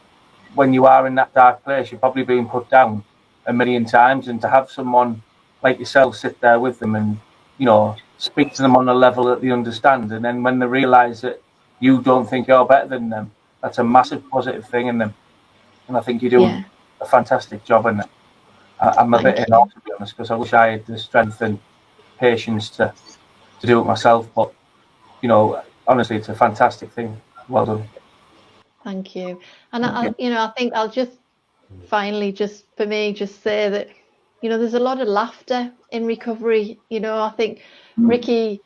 when you are in that dark place, you're probably being put down a million times. And to have someone like yourself sit there with them and, speak to them on a level that they understand. And then when they realise that you don't think you're better than them, that's a massive positive thing in them. And I think you're doing a fantastic job in it. I'm a bit in awe, to be honest, because I wish I had the strength and patience to do it myself. But, honestly, it's a fantastic thing. Well done.
Thank you. And I think I'll just finally, just for me, just say that, there's a lot of laughter in recovery. I think Ricky,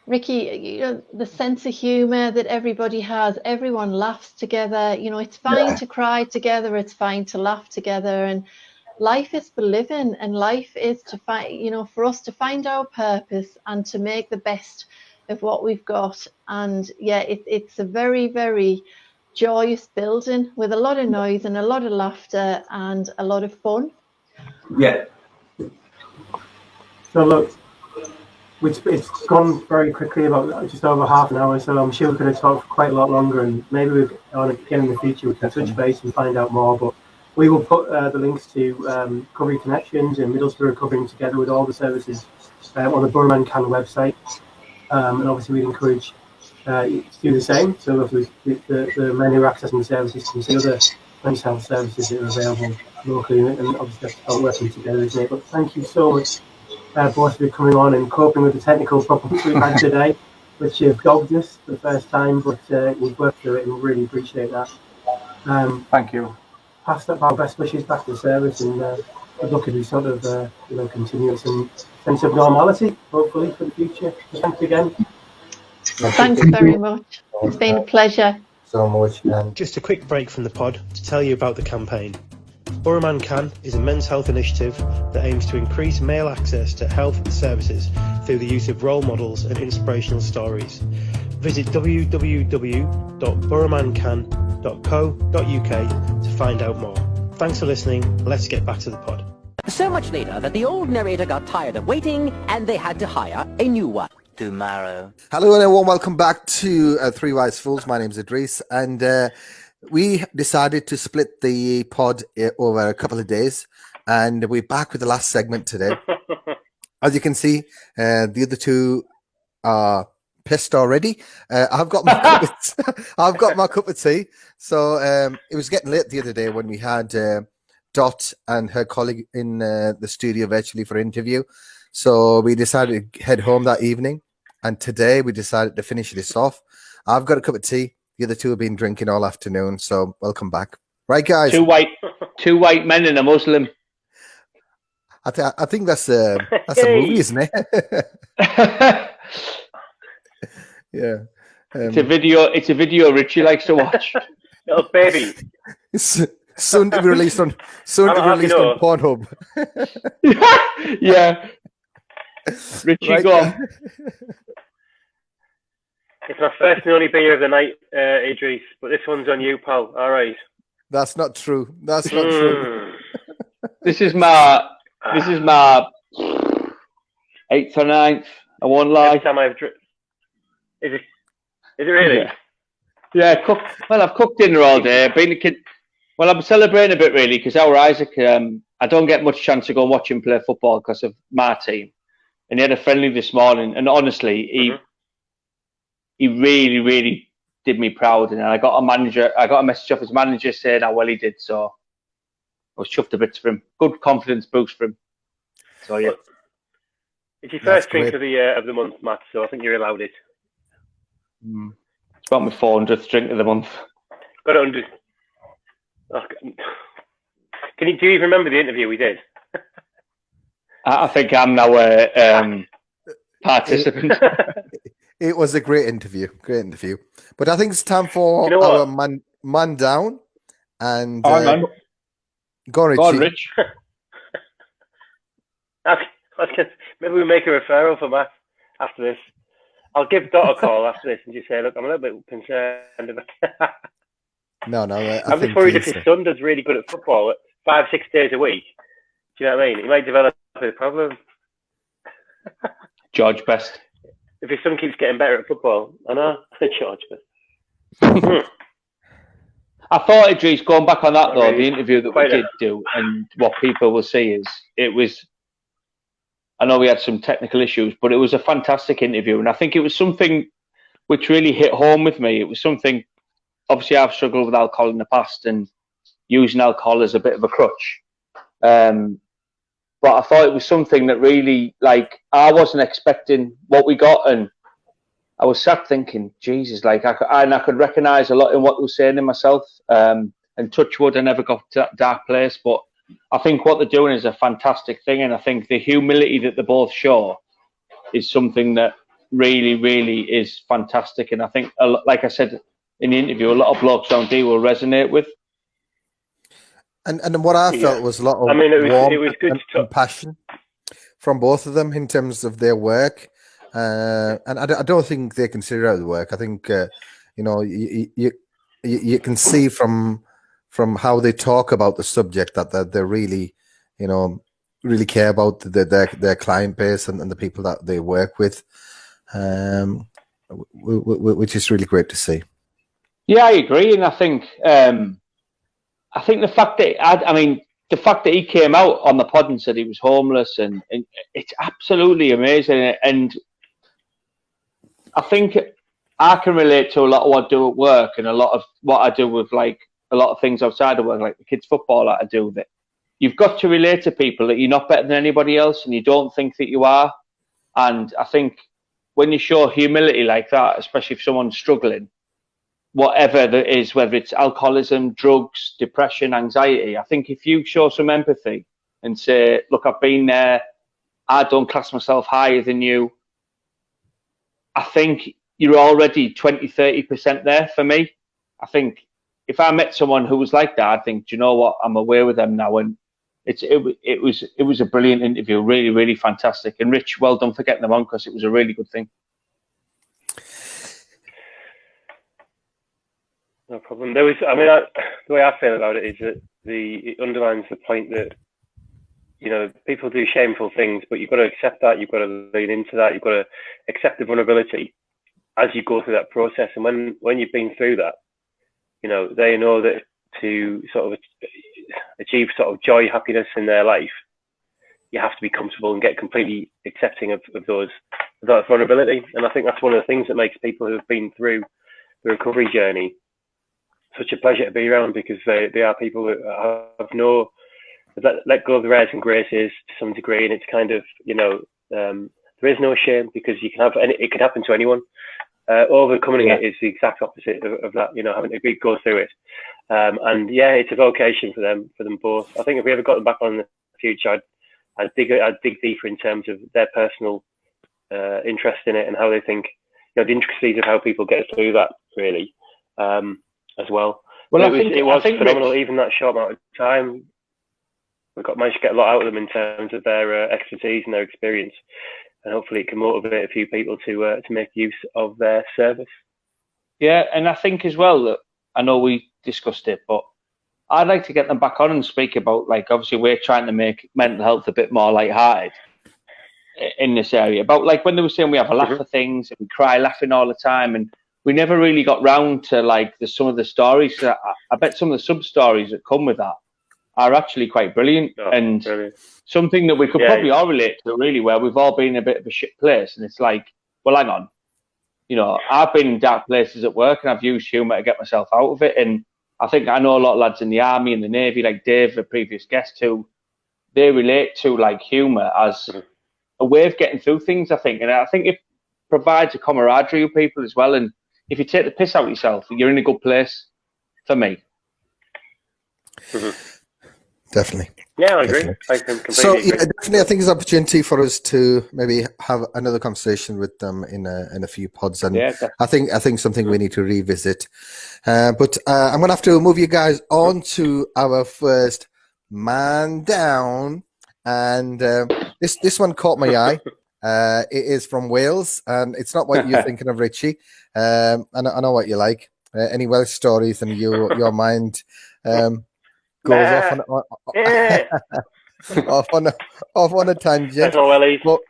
the sense of humour that everybody has, everyone laughs together. It's fine to cry together, it's fine to laugh together, and life is for living, and life is to find, for us to find our purpose and to make the best of what we've got. And it's a very, very joyous building with a lot of noise and a lot of laughter and a lot of fun.
Yeah.
So look, it's gone very quickly, about just over half an hour, so I'm sure we could have talked for quite a lot longer, and maybe again in the future we can touch base and find out more. But we will put the links to Recovery Connections and Middlesbrough Recovering together with all the services on the BoroManCan website. And obviously we'd encourage you to do the same. So if the men who are accessing the services can see other mental health services that are available locally, and obviously that's about working together, isn't it? But thank you so much, both for coming on and coping with the technical problems we've had today, which have dogged us for the first time, but we've worked through it and we really appreciate that.
Thank you.
Pass up our best wishes back to the service, and good luck as we sort of continue some sense of normality, hopefully, for the future. So thanks again.
Thanks very much. It's been a pleasure.
So much.
Just a quick break from the pod to tell you about the campaign. BoroManCan is a men's health initiative that aims to increase male access to health services through the use of role models and inspirational stories. Visit www.boromancan.co.uk to find out more. Thanks for listening. Let's get back to the pod.
So much later that the old narrator got tired of waiting and they had to hire a new one.
Tomorrow.
Hello and a warm welcome back to Three Wise Fools. My name is Idris, and we decided to split the pod over a couple of days, and we're back with the last segment today. As you can see, the other two are pissed already. I've got my cup of tea. So it was getting late the other day when we had Dot and her colleague in the studio virtually for interview. So we decided to head home that evening, and today we decided to finish this off. I've got a cup of tea. The other two have been drinking all afternoon, so welcome back. Right, guys?
Two white men and a Muslim.
I think that's a movie, isn't it? Yeah.
It's a video Richie likes to watch. Little baby.
It's soon to be released on Pornhub.
Yeah. Richie, right, go on.
It's my first and only beer of the night, Idris, but this one's on you, pal. All right.
That's not true. That's not true.
This is my 8th or 9th. I won't lie.
Every time I've is it really?
Yeah. I've cooked dinner all day. Been a kid. Well, I'm celebrating a bit really because our Isaac, I don't get much chance to go and watch him play football because of my team, and he had a friendly this morning, and honestly, he really, really did me proud, and I got a message off his manager saying how well he did, so I was chuffed a bit for him. Good confidence boost for him. So yeah.
It's your first drink of the month, Matt, so I think you're allowed it.
It's about my 400th drink of the month.
Got it under. Oh, do you even remember the interview we did?
I think I'm now a participant.
It was a great interview. But I think it's time for our man down. And go on, Rich.
Maybe we make a referral for Matt after this. I'll give Dot a call after this and just say, look, I'm a little bit concerned about.
No.
I'm just worried if his son does really good at football 5-6 days a week. Do you know what I mean? He might develop a problem.
George Best.
If his son keeps getting better at football, I know. George Best.
I thought, Idris, going back on that though, the interview that we did do, and what people will see is it was. I know we had some technical issues, but it was a fantastic interview, and I think it was something which really hit home with me. It was something. Obviously, I've struggled with alcohol in the past and using alcohol as a bit of a crutch. But I thought it was something that really, I wasn't expecting what we got, and I was sat thinking, Jesus, I could recognise a lot in what they were saying in myself. And touch wood, I never got to that dark place, but I think what they're doing is a fantastic thing, and I think the humility that they both show is something that really, really is fantastic. And I think, like I said in the interview, a lot of blokes down there will resonate with.
And what I felt was a lot of warmth and passion from both of them in terms of their work. And I don't think they consider it work. I think you can see from how they talk about the subject that they really, really care about their client base and the people that they work with, which is really great to see.
Yeah, I agree, and I think the fact that he came out on the pod and said he was homeless, and it's absolutely amazing. And I think I can relate to a lot of what I do at work, and a lot of what I do with a lot of things outside of work, like the kids' football that I do. That you've got to relate to people that you're not better than anybody else, and you don't think that you are. And I think when you show humility like that, especially if someone's struggling, whatever that is, whether it's alcoholism, drugs, depression, anxiety, I think if you show some empathy and say, look, I've been there, I don't class myself higher than you, I think you're already 20-30% there for me. I think if I met someone who was like that, I'd think, do you know what, I'm away with them now. And it was a brilliant interview, really, really fantastic. And Rich, well done for getting them on, because it was a really good thing.
No problem. The way I feel about it is that it underlines the point that, people do shameful things, but you've got to accept that, you've got to lean into that, you've got to accept the vulnerability as you go through that process. And when you've been through that, they know that to sort of achieve sort of joy, happiness in their life, you have to be comfortable and get completely accepting of that vulnerability. And I think that's one of the things that makes people who have been through the recovery journey such a pleasure to be around, because they are people that have let go of the rares and graces to some degree, and it's kind of there is no shame, because you can have it could happen to anyone. Overcoming it is the exact opposite of that, having to go through it. And yeah, it's a vocation for them both. I think if we ever got them back on in the future, I'd dig deeper in terms of their personal interest in it and how they think, the intricacies of how people get through that, really, as well. Well, it was phenomenal, even that short amount of time. We managed to get a lot out of them in terms of their expertise and their experience. And hopefully it can motivate a few people to make use of their service.
Yeah, and I think as well that, I know we discussed it, but I'd like to get them back on and speak about, obviously we're trying to make mental health a bit more lighthearted. in this area about like when they were saying we have a laugh for things and we cry laughing all the time, and we never really got round to like some of the stories. I bet some of the sub stories that come with that are actually quite brilliant and something that we could probably all relate to really, where we've all been in a bit of a shit place, and it's like, well, hang on, you know, I've been in dark places at work and I've used humour to get myself out of it, and I think I know a lot of lads in the army and the navy, like Dave, the previous guest, who they relate to like humour as a way of getting through things, I think, and I think it provides a camaraderie with people as well, and if you take the piss out of yourself, you're in a good place, for me.
Definitely.
Yeah, I agree. I completely
so
agree.
definitely, I think it's an opportunity for us to maybe have another conversation with them in a few pods, and I think something we need to revisit. But I'm gonna have to move you guys on to our first man down, and this one caught my eye. It is from Wales, and it's not what you're thinking of, Richie. I know what you like. Any Welsh stories, and your mind goes off on a tangent. But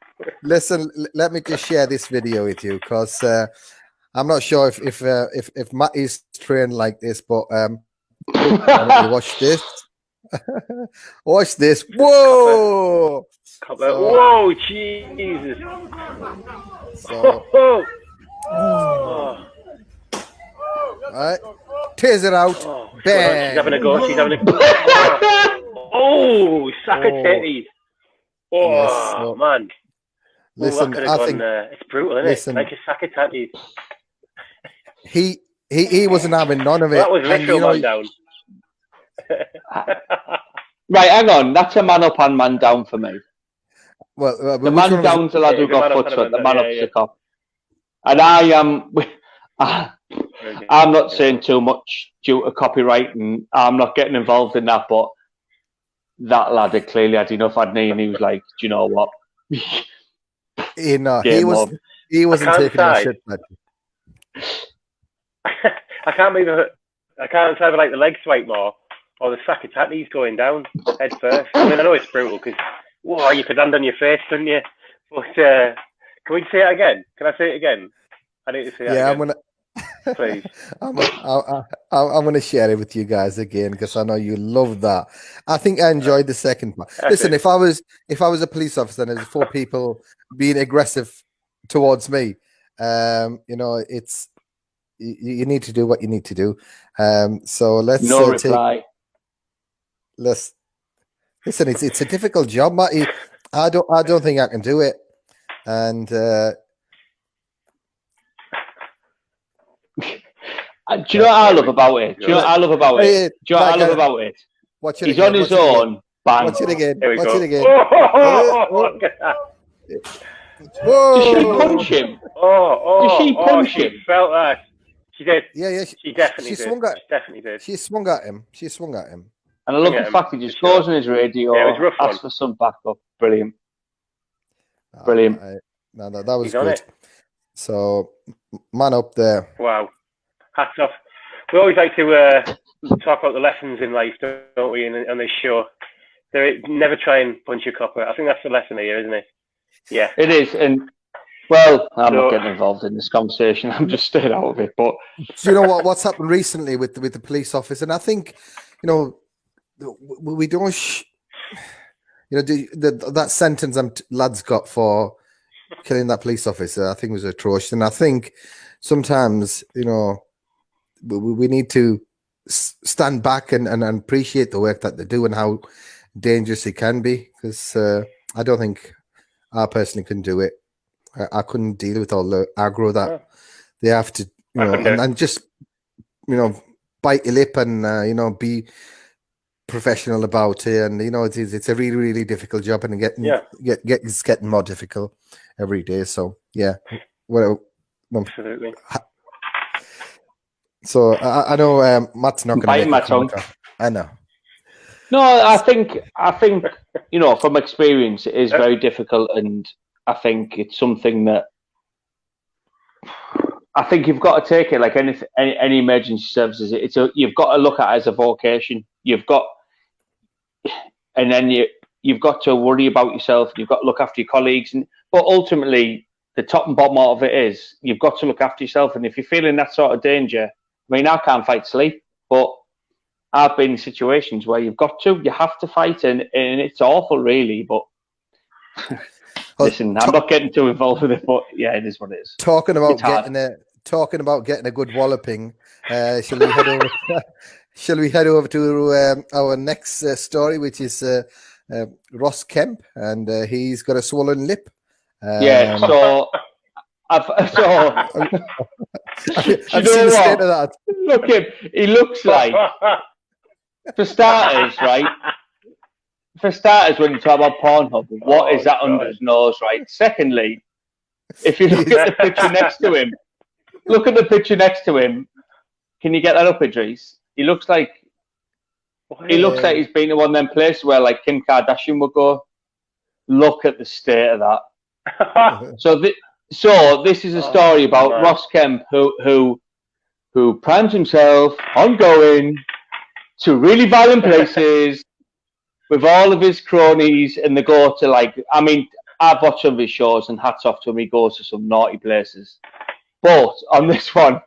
listen, let me just share this video with you, because I'm not sure if Matt is trained like this, but watch this. Watch this. Whoa!
Whoa, Jesus!
So, right, tears it out. Bang!
She's having a go. She's having a go. Oh, sack of titties. Oh,
yes,
man.
Listen, I think
it's brutal, isn't it? Like a sack of titties.
He wasn't having none of it.
That was literal man down.
Right, hang on. That's a man up and man down for me.
Well,
the man down's the lad who got foot for the man up's the cop. And I am. I'm not saying too much due to copyright, and I'm not getting involved in that. But that lad had clearly had enough, hadn't he? And he was like, "Do you know what?"
He wasn't taking that shit.
I can't believe I can't either like the leg swipe more or the sack of tatties going down head first. I mean, I know it's brutal because you could land on your face, couldn't you? But can we say it again? Can I say it again? I need to say it again.
I'm gonna.
Please.
I'm gonna share it with you guys again because I know you love that. I think I enjoyed the second part. Listen, if I was a police officer and there's 4 people being aggressive towards me, you know, it's you need to do what you need to do. So let's
reply.
Listen. It's a difficult job, Matty. I don't think I can do it, and.
Do you know what I love about it? Do you know what I love about it? Do you know what I love about it?
Watch it
He's
again,
on his own. Bang.
Watch it again. Watch it again.
Look at that.
Whoa.
Did she punch him? Did she punch him?
She felt that. She did.
Yeah.
She definitely did.
She
definitely did.
She swung at him.
And I love the fact he just goes on his radio, asks for some backup. Brilliant. Brilliant.
No, that was good. So, man up there.
Wow. Hats off. We always like to talk about the lessons in life, don't we, on this show? Never try and punch a copper. I think that's the lesson here, isn't it? Yeah.
It is. And, well, I'm not getting involved in this conversation. I'm just staying out of it. But
do you know what's happened recently with the police officer? And I think, you know, we don't... you know, that sentence lads got for killing that police officer, I think was atrocious. And I think sometimes, you know, we need to stand back and appreciate the work that they do and how dangerous it can be. Because I don't think I personally can do it. I couldn't deal with all the aggro that they have to, you know, and just, you know, bite your lip and, you know, be professional about it. And, you know, it's a really, really difficult job, and it's getting more difficult every day. So, yeah.
Absolutely.
So I know Matt's not going to make it. I know.
No, I think you know, from experience, it is very difficult, and I think it's something that I think you've got to take it like any emergency services. You've got to look at it as a vocation. You've got, and then you you've got to worry about yourself. You've got to look after your colleagues. But ultimately, the top and bottom of it is you've got to look after yourself. And if you're feeling that sort of danger, I mean, I can't fight sleep, but I've been in situations where you have to fight, and it's awful, really. But listen, I'm not getting too involved with it, but yeah, it is what it is.
Talking about getting a good walloping, shall we head over to our next story, which is Ross Kemp, and he's got a swollen lip.
So I've seen the state of that. Look him. He looks like, for starters, right? For starters, when you talk about Pornhub, what is that under his nose, right? Secondly, if you look at the picture next to him, can you get that up, Idris? He looks like he's been to one of them places where like Kim Kardashian would go. Look at the state of that. So this is a story about Ross Kemp who primes himself on going to really violent places with all of his cronies, and they go to I've watched some of his shows, and hats off to him, he goes to some naughty places. But on this one,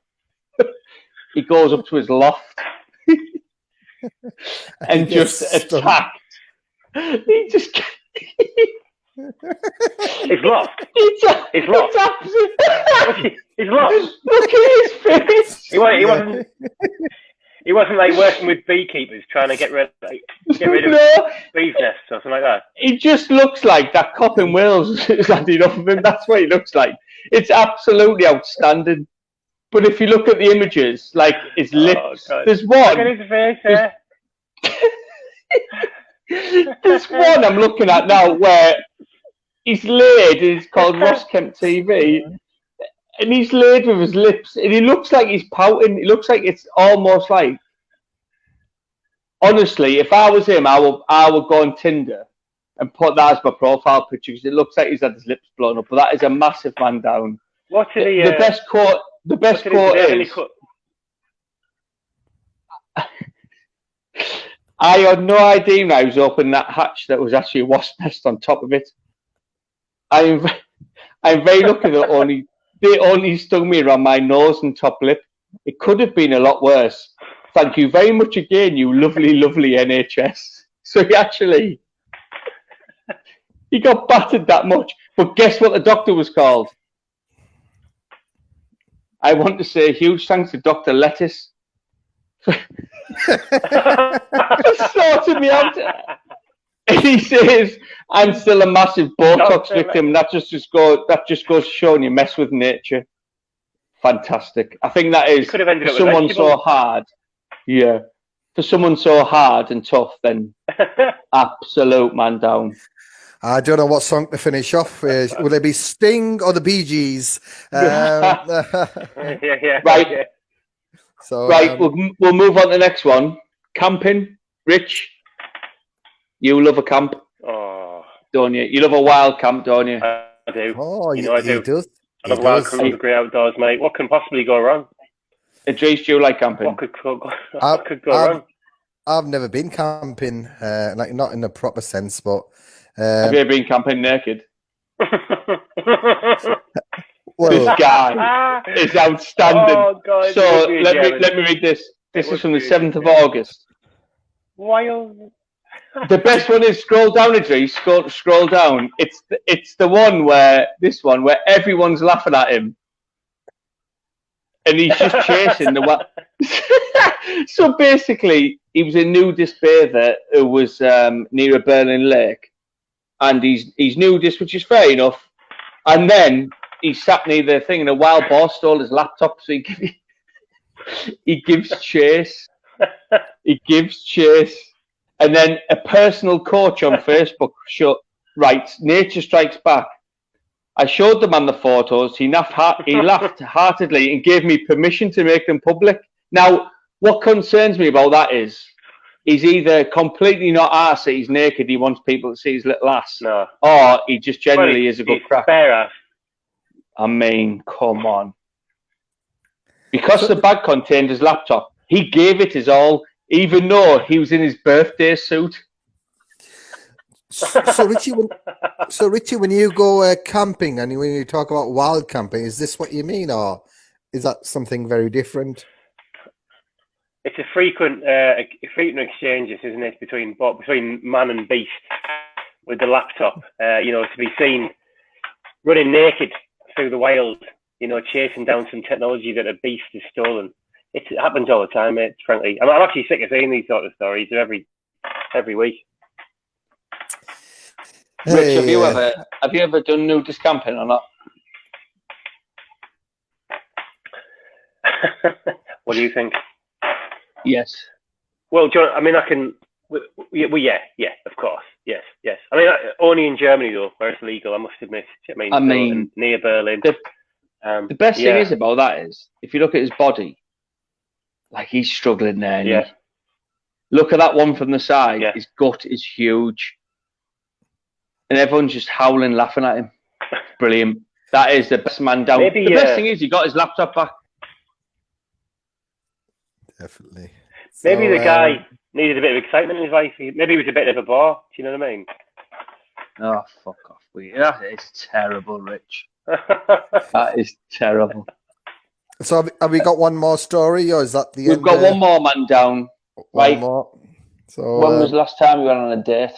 he goes up to his loft and just attacked. He just...
He's lost. He's lost. He's lost.
Look at his face.
He wasn't like working with beekeepers trying to get rid of bees nests or something like that.
He just looks like that cop in Wales has had enough of him. That's what he looks like. It's absolutely outstanding. But if you look at the images, like his lips, there's one.
Look at his face there.
There's one I'm looking at now where he's laid, and it's called Ross Kemp TV, and he's laid with his lips, and he looks like he's pouting. It looks like it's almost like, honestly, if I was him, I would go on Tinder and put that as my profile picture, because it looks like he's had his lips blown up. But that is a massive man down.
What did he?
The best quote is, I had no idea when I was opening that hatch that was actually a wasp nest on top of it. I'm very lucky that they only stung me around my nose and top lip. It could have been a lot worse. Thank you very much again, you lovely, lovely NHS. So he got battered that much. But guess what the doctor was called? I want to say a huge thanks to Dr. Lettuce for sorting me out. And he says, I'm still a massive Botox victim. That just goes showing you mess with nature. Fantastic. I think that is, for someone so hard. Yeah. For someone so hard and tough, then absolute man down.
I don't know what song to finish off. Will it be Sting or the Bee Gees?
Yeah. Right. So, we'll move on to the next one. Camping. Rich, you love a camp.
Oh,
don't you? You love a wild camp, don't you?
I do.
Oh,
I do.
Does.
I love wild camp, the great outdoors, mate. What can possibly go wrong?
Idris, do you like camping?
What could go wrong?
I've never been camping, like not in the proper sense, but.
Have you ever been camping naked?
Well,
this guy is outstanding.
Oh, God,
so let me read this. This is from the 7th of August.
Wild.
The best one is scroll down, Idris. Scroll down. It's the one where everyone's laughing at him, and he's just chasing the. So basically, he was a nudist bather who was near a Berlin lake, and he's nudist, which is fair enough. And then he sat near the thing, and a wild boar stole his laptop, so he gives chase. He gives chase. And then a personal coach on Facebook writes, "Nature strikes back. I showed the man the photos. He laughed heartedly and gave me permission to make them public." Now, what concerns me about that is he's either completely not arsed that he's naked, he wants people to see his little ass, or he just generally is a good crack.
Bare ass.
I mean, come on. Because the bag contained his laptop, he gave it his all, even though he was in his birthday suit.
So Richie, when you go camping and when you talk about wild camping, is this what you mean, or is that something very different?
It's a frequent exchanges, isn't it, between man and beast with the laptop. To be seen running naked through the wild, chasing down some technology that a beast has stolen. It happens all the time, mate. Frankly, I'm actually sick of seeing these sort of stories every week.
Rich, have you ever done nudist camping or not?
What do you think?
Yes.
Well, John, I mean, I can. Well, yeah, of course, yes. I mean, only in Germany though, where it's legal. I must admit. I mean, near Berlin.
The best thing is about that is if you look at his body, like he's struggling there. And look at that one from the side. His gut is huge, and everyone's just howling, laughing at him. Brilliant. That is the best man down. The best thing is he got his laptop back.
Definitely.
Maybe the guy needed a bit of excitement in his life. Maybe he was a bit of a bore. Do you know what I mean?
Oh, fuck off. That is terrible, Rich. That is terrible.
So have we got one more story, or is that the end?
We've got one more man down.
One more. So
when was the last time you went on a date?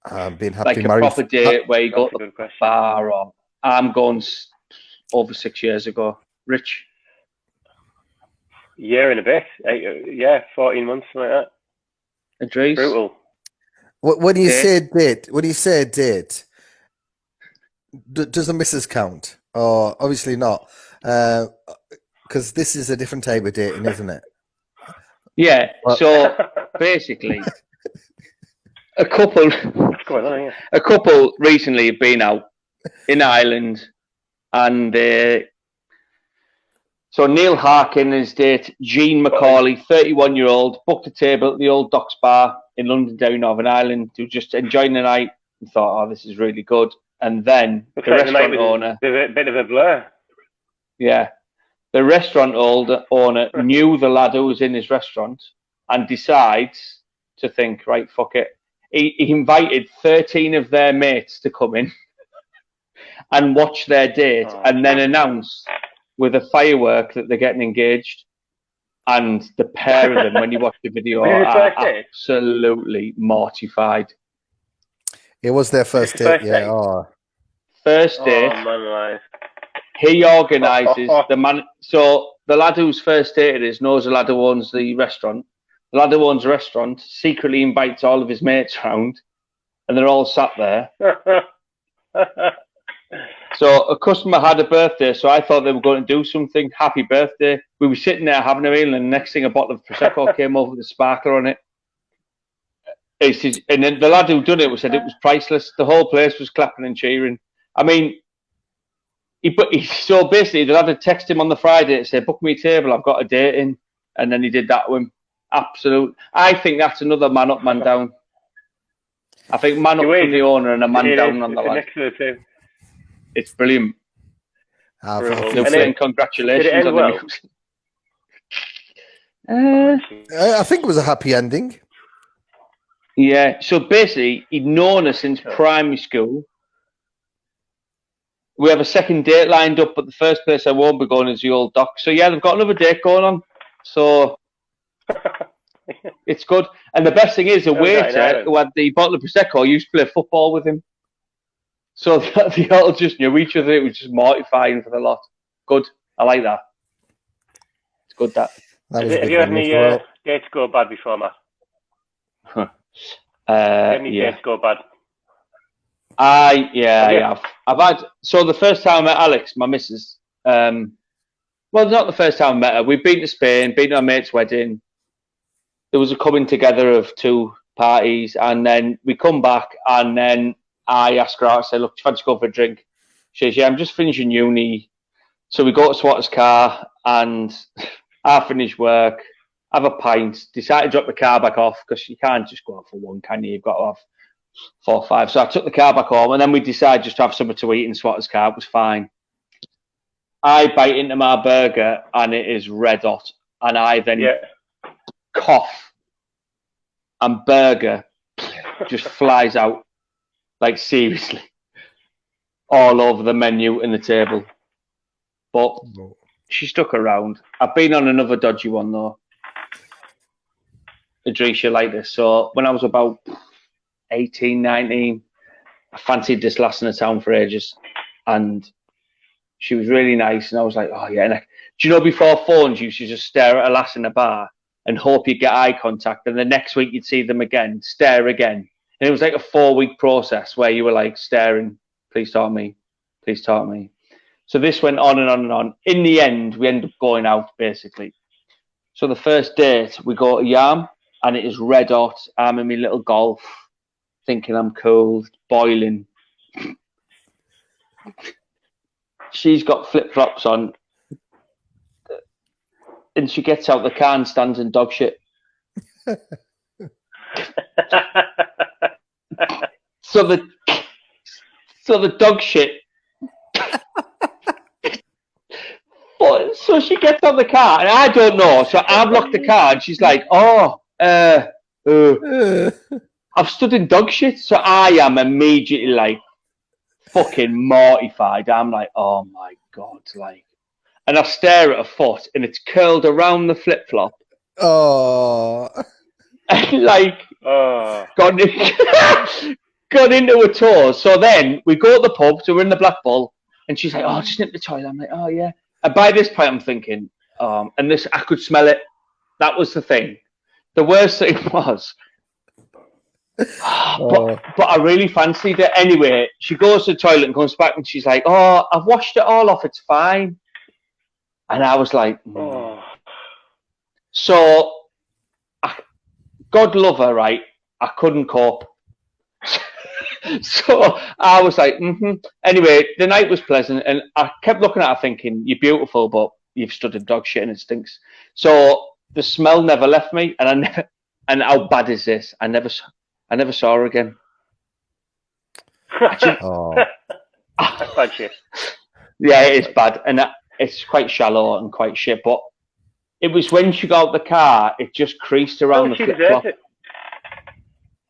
I've been
like
happily
a
married.
Proper date where you go to the bar, or I'm going over 6 years ago. Rich?
Year and a bit. 14 months, something like that.
Idris?
Brutal.
When you say date, does the missus count? Or obviously not, because this is a different type of dating, isn't it?
Yeah. So basically, a couple recently have been out in Ireland, and so Neil Harkin and his date, Jean Macaulay, 31-year-old, booked a table at the Old Docks Bar in Londonderry, Northern Ireland, who just enjoying the night and thought, this is really good. And then the restaurant owner...
A bit of a blur.
Yeah. The restaurant owner knew the lad who was in his restaurant and decides to think, right, fuck it. He invited 13 of their mates to come in and watch their date and then announce with a firework that they're getting engaged. And the pair of them, when you watch the video, are absolutely mortified.
It was their first date, yeah.
First date. He organises the man. So the lad whose first date it is knows the lad who owns the restaurant. The lad who owns the restaurant secretly invites all of his mates round, and they're all sat there. So a customer had a birthday, so I thought they were going to do something. Happy birthday. We were sitting there having a meal, and the next thing a bottle of Prosecco came over with a sparkler on it. And then the lad who done it said it was priceless. The whole place was clapping and cheering. I mean, so basically the lad had texted him on the Friday and said, book me a table, I've got a date in. And then he did that to him. Absolute. I think that's another man up, man down. I think man up from the owner and a man down on the lad. It's brilliant. Congratulations on the music.
I think it was a happy ending.
Yeah, so basically, he'd known her since primary school. We have a second date lined up, but the first place I won't be going is the Old Dock. So yeah, they've got another date going on. So it's good. And the best thing is, the waiter who had the bottle of Prosecco used to play football with him. So they all just knew each other. It was just mortifying for the lot. Good. I like that. It's good that.
Have you had any dates go bad before, Matt? Any dates go bad?
I have. I've had, so the first time I met Alex, my missus, well, not the first time I met her. We've been to Spain, been to our mate's wedding. There was a coming together of two parties, and then we come back, and then I asked her out, I said, look, do you fancy go for a drink? She says, yeah, I'm just finishing uni. So we go to Swatter's car, and I finish work, have a pint, decide to drop the car back off, because you can't just go out for one, can you? You've got to have 4 or 5. So I took the car back home, and then we decided just to have something to eat in Swatter's car. It was fine. I bite into my burger, and it is red hot. And I then cough, and burger just flies out, like seriously, all over the menu and the table. But she stuck around. I've been on another dodgy one though. Adricia like this. So when I was about 18, 19, I fancied this lass in the town for ages, and she was really nice. And I was like, oh yeah. And do you know before phones, you used to just stare at a lass in a bar and hope you get eye contact, and the next week you'd see them again, stare again. And it was like a 4-week process where you were like staring, please talk to me, please talk to me. So this went on and on and on. In the end, we ended up going out basically. So the first date, we go to Yarm, and it is red hot. I'm in my little Golf, thinking I'm cool, boiling. She's got flip-flops on, and she gets out the car and stands in dog shit. So the dog shit. But so she gets out the car, and I don't know. So I've locked the car, and she's like, I've stood in dog shit. So I am immediately like fucking mortified. I'm like, oh my God, like. And I stare at a foot, and it's curled around the flip flop.
Oh,
and like, got into her toes. So then we go to the pub. So we're in the Black Bull, and she's like, "Oh, just nip the toilet." I'm like, "Oh yeah." And by this point, I'm thinking, and this I could smell it. That was the thing. The worst thing was, but I really fancied it. Anyway, she goes to the toilet and comes back, and she's like, "Oh, I've washed it all off. It's fine." And I was like, So, God love her, right? I couldn't cope. So I was like, Anyway, the night was pleasant, and I kept looking at her thinking, you're beautiful, but you've stood in dog shit and it stinks. So the smell never left me, and and how bad is this? I never saw her again.
That's bad shit.
Yeah, it is bad, and it's quite shallow and quite shit, but it was when she got out the car, it just creased around the flip-flop.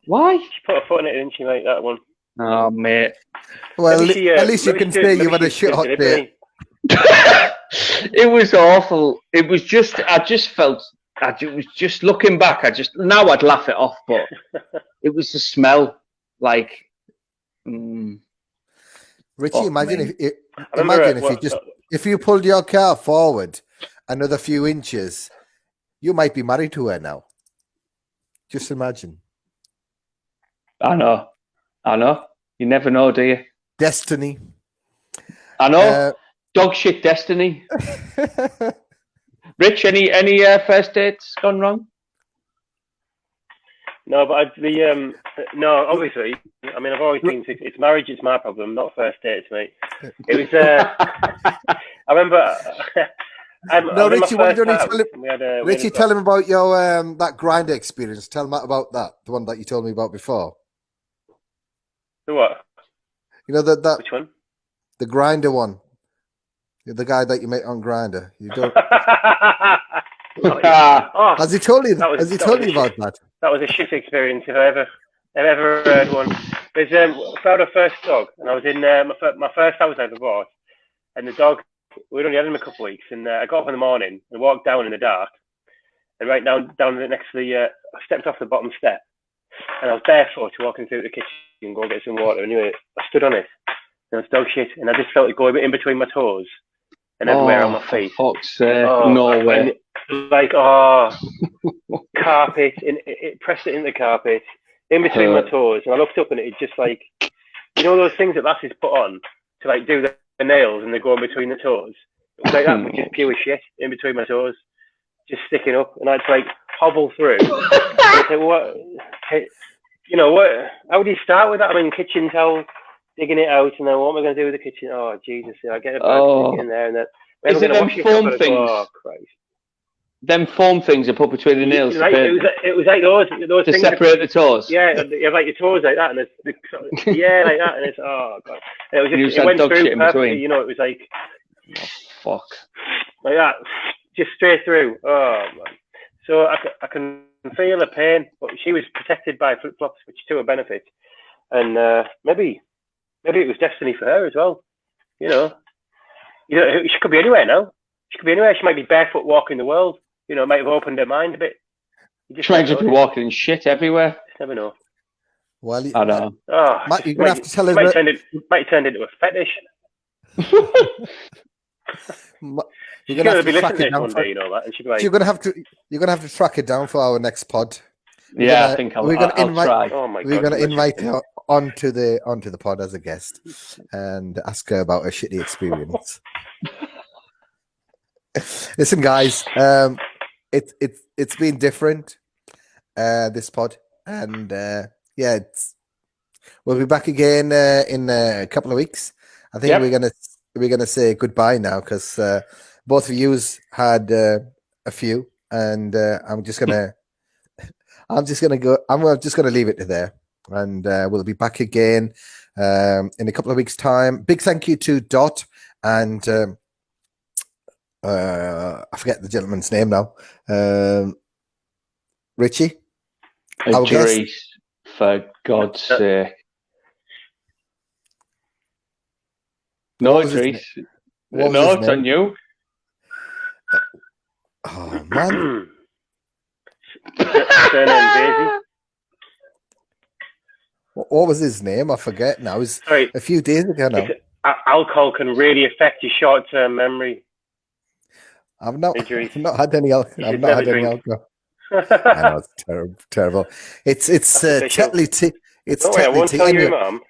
Why?
She put her foot in it, didn't she, mate, that one?
Oh, mate.
Well, at least you can say you've had a shit hot day.
It was awful. It was just, I was just looking back, now I'd laugh it off, but it was the smell, like,
Richie, imagine if you pulled your car forward another few inches, you might be married to her now. Just imagine.
I know. You never know, do you?
Destiny.
I know. Dog shit destiny. Rich, any first dates gone wrong?
No, but no, obviously. I mean, I've always been. It's marriage. It's my problem, not first dates, mate. It was. I remember.
No, Richie, why don't you tell him? Richie, tell him about your that Grindr experience. Tell him about that, the one that you told me about before.
The what?
You know that
which one?
The Grindr one. You're the guy that you met on Grindr. You don't. Has he told you? Has he told you about that?
That was a shit experience if I ever heard one. There's I found a first dog, and I was in my first house I ever bought, and the dog, we'd only had him a couple of weeks, and I got up in the morning and walked down in the dark, and right down next to the, I stepped off the bottom step, and I was barefoot walking through the kitchen and go and get some water. Anyway, I stood on it, and it was dog shit, and I just felt it go in between my toes and everywhere on my feet.
For fuck's sake, no way.
Like, carpet, and it pressed it in the carpet, in between my toes, and I looked up and it just like, you know those things that lasses put on to like do the nails and they go in between the toes? It was like that, but just pure shit in between my toes, just sticking up, and I'd like hobble through. I'd say, what? You know what? How do you start with that? I mean, kitchen towel, digging it out, and then what am I going to do with the kitchen? Oh Jesus! I get a bag in there, and then
is it them foam things? Oh Christ! Them foam things are put between the nails.
Like, it was like those
to
things
separate the toes.
Yeah, you have like your toes like that, and yeah, like that, and it's oh god. And it was just it went through perfectly. You know, it was like
fuck,
like that, just straight through. Oh man. So I can feel her pain, but she was protected by flip-flops, which to her benefit. And maybe it was destiny for her as well. You know, she could be anywhere now. She could be anywhere. She might be barefoot walking the world. You know, might have opened her mind a bit.
She might just be walking in shit everywhere.
Just never know.
Well,
I know.
Oh,
Matt, you're gonna have to tell us.
Might turn into a fetish.
You're gonna have to
be
track
listening
it down.
one day, you know that, and she'd be like,
You're gonna have to track it down for our next pod.
I think I'll try.
oh my God,
we're gonna invite her onto the pod as a guest and ask her about her shitty experience. Listen, guys, it's been different this pod, and we'll be back again in a couple of weeks. I think we're gonna say goodbye now because both of you's had a few, and I'm just gonna leave it to there, and we'll be back again in a couple of weeks' time. Big thank you to Dot and I forget the gentleman's name now. Richie,
Idris, for God's sake. No, Idris. No, it's on you.
Oh man. What was his name? I forget now. It was a few days ago now.
Alcohol can really affect your short-term memory.
I've not had any alcohol. I know it's terrible. It's Tetley tea. It's
Tetley tea. I won't tell you, Mum.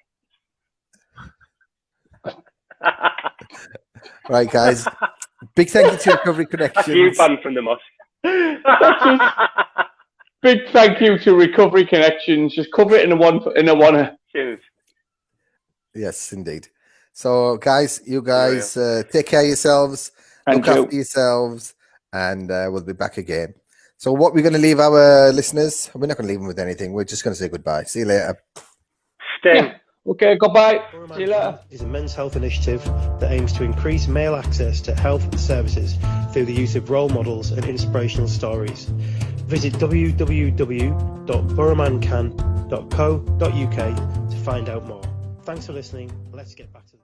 Right, guys. Big thank you to Recovery Connections.
You banned from the mosque.
Big thank you to Recovery Connections. Just cover it in a one.
Cheers.
Yes, indeed. So, guys, you guys take care of yourselves, look after yourselves, and we'll be back again. So, what we're going to leave our listeners? We're not going to leave them with anything. We're just going to say goodbye. See you later.
Stay.
Okay, goodbye.
See you later. Is a men's health initiative that aims to increase male access to health services through the use of role models and inspirational stories. Visit www.BoroManCan.co.uk to find out more. Thanks for listening. Let's get back to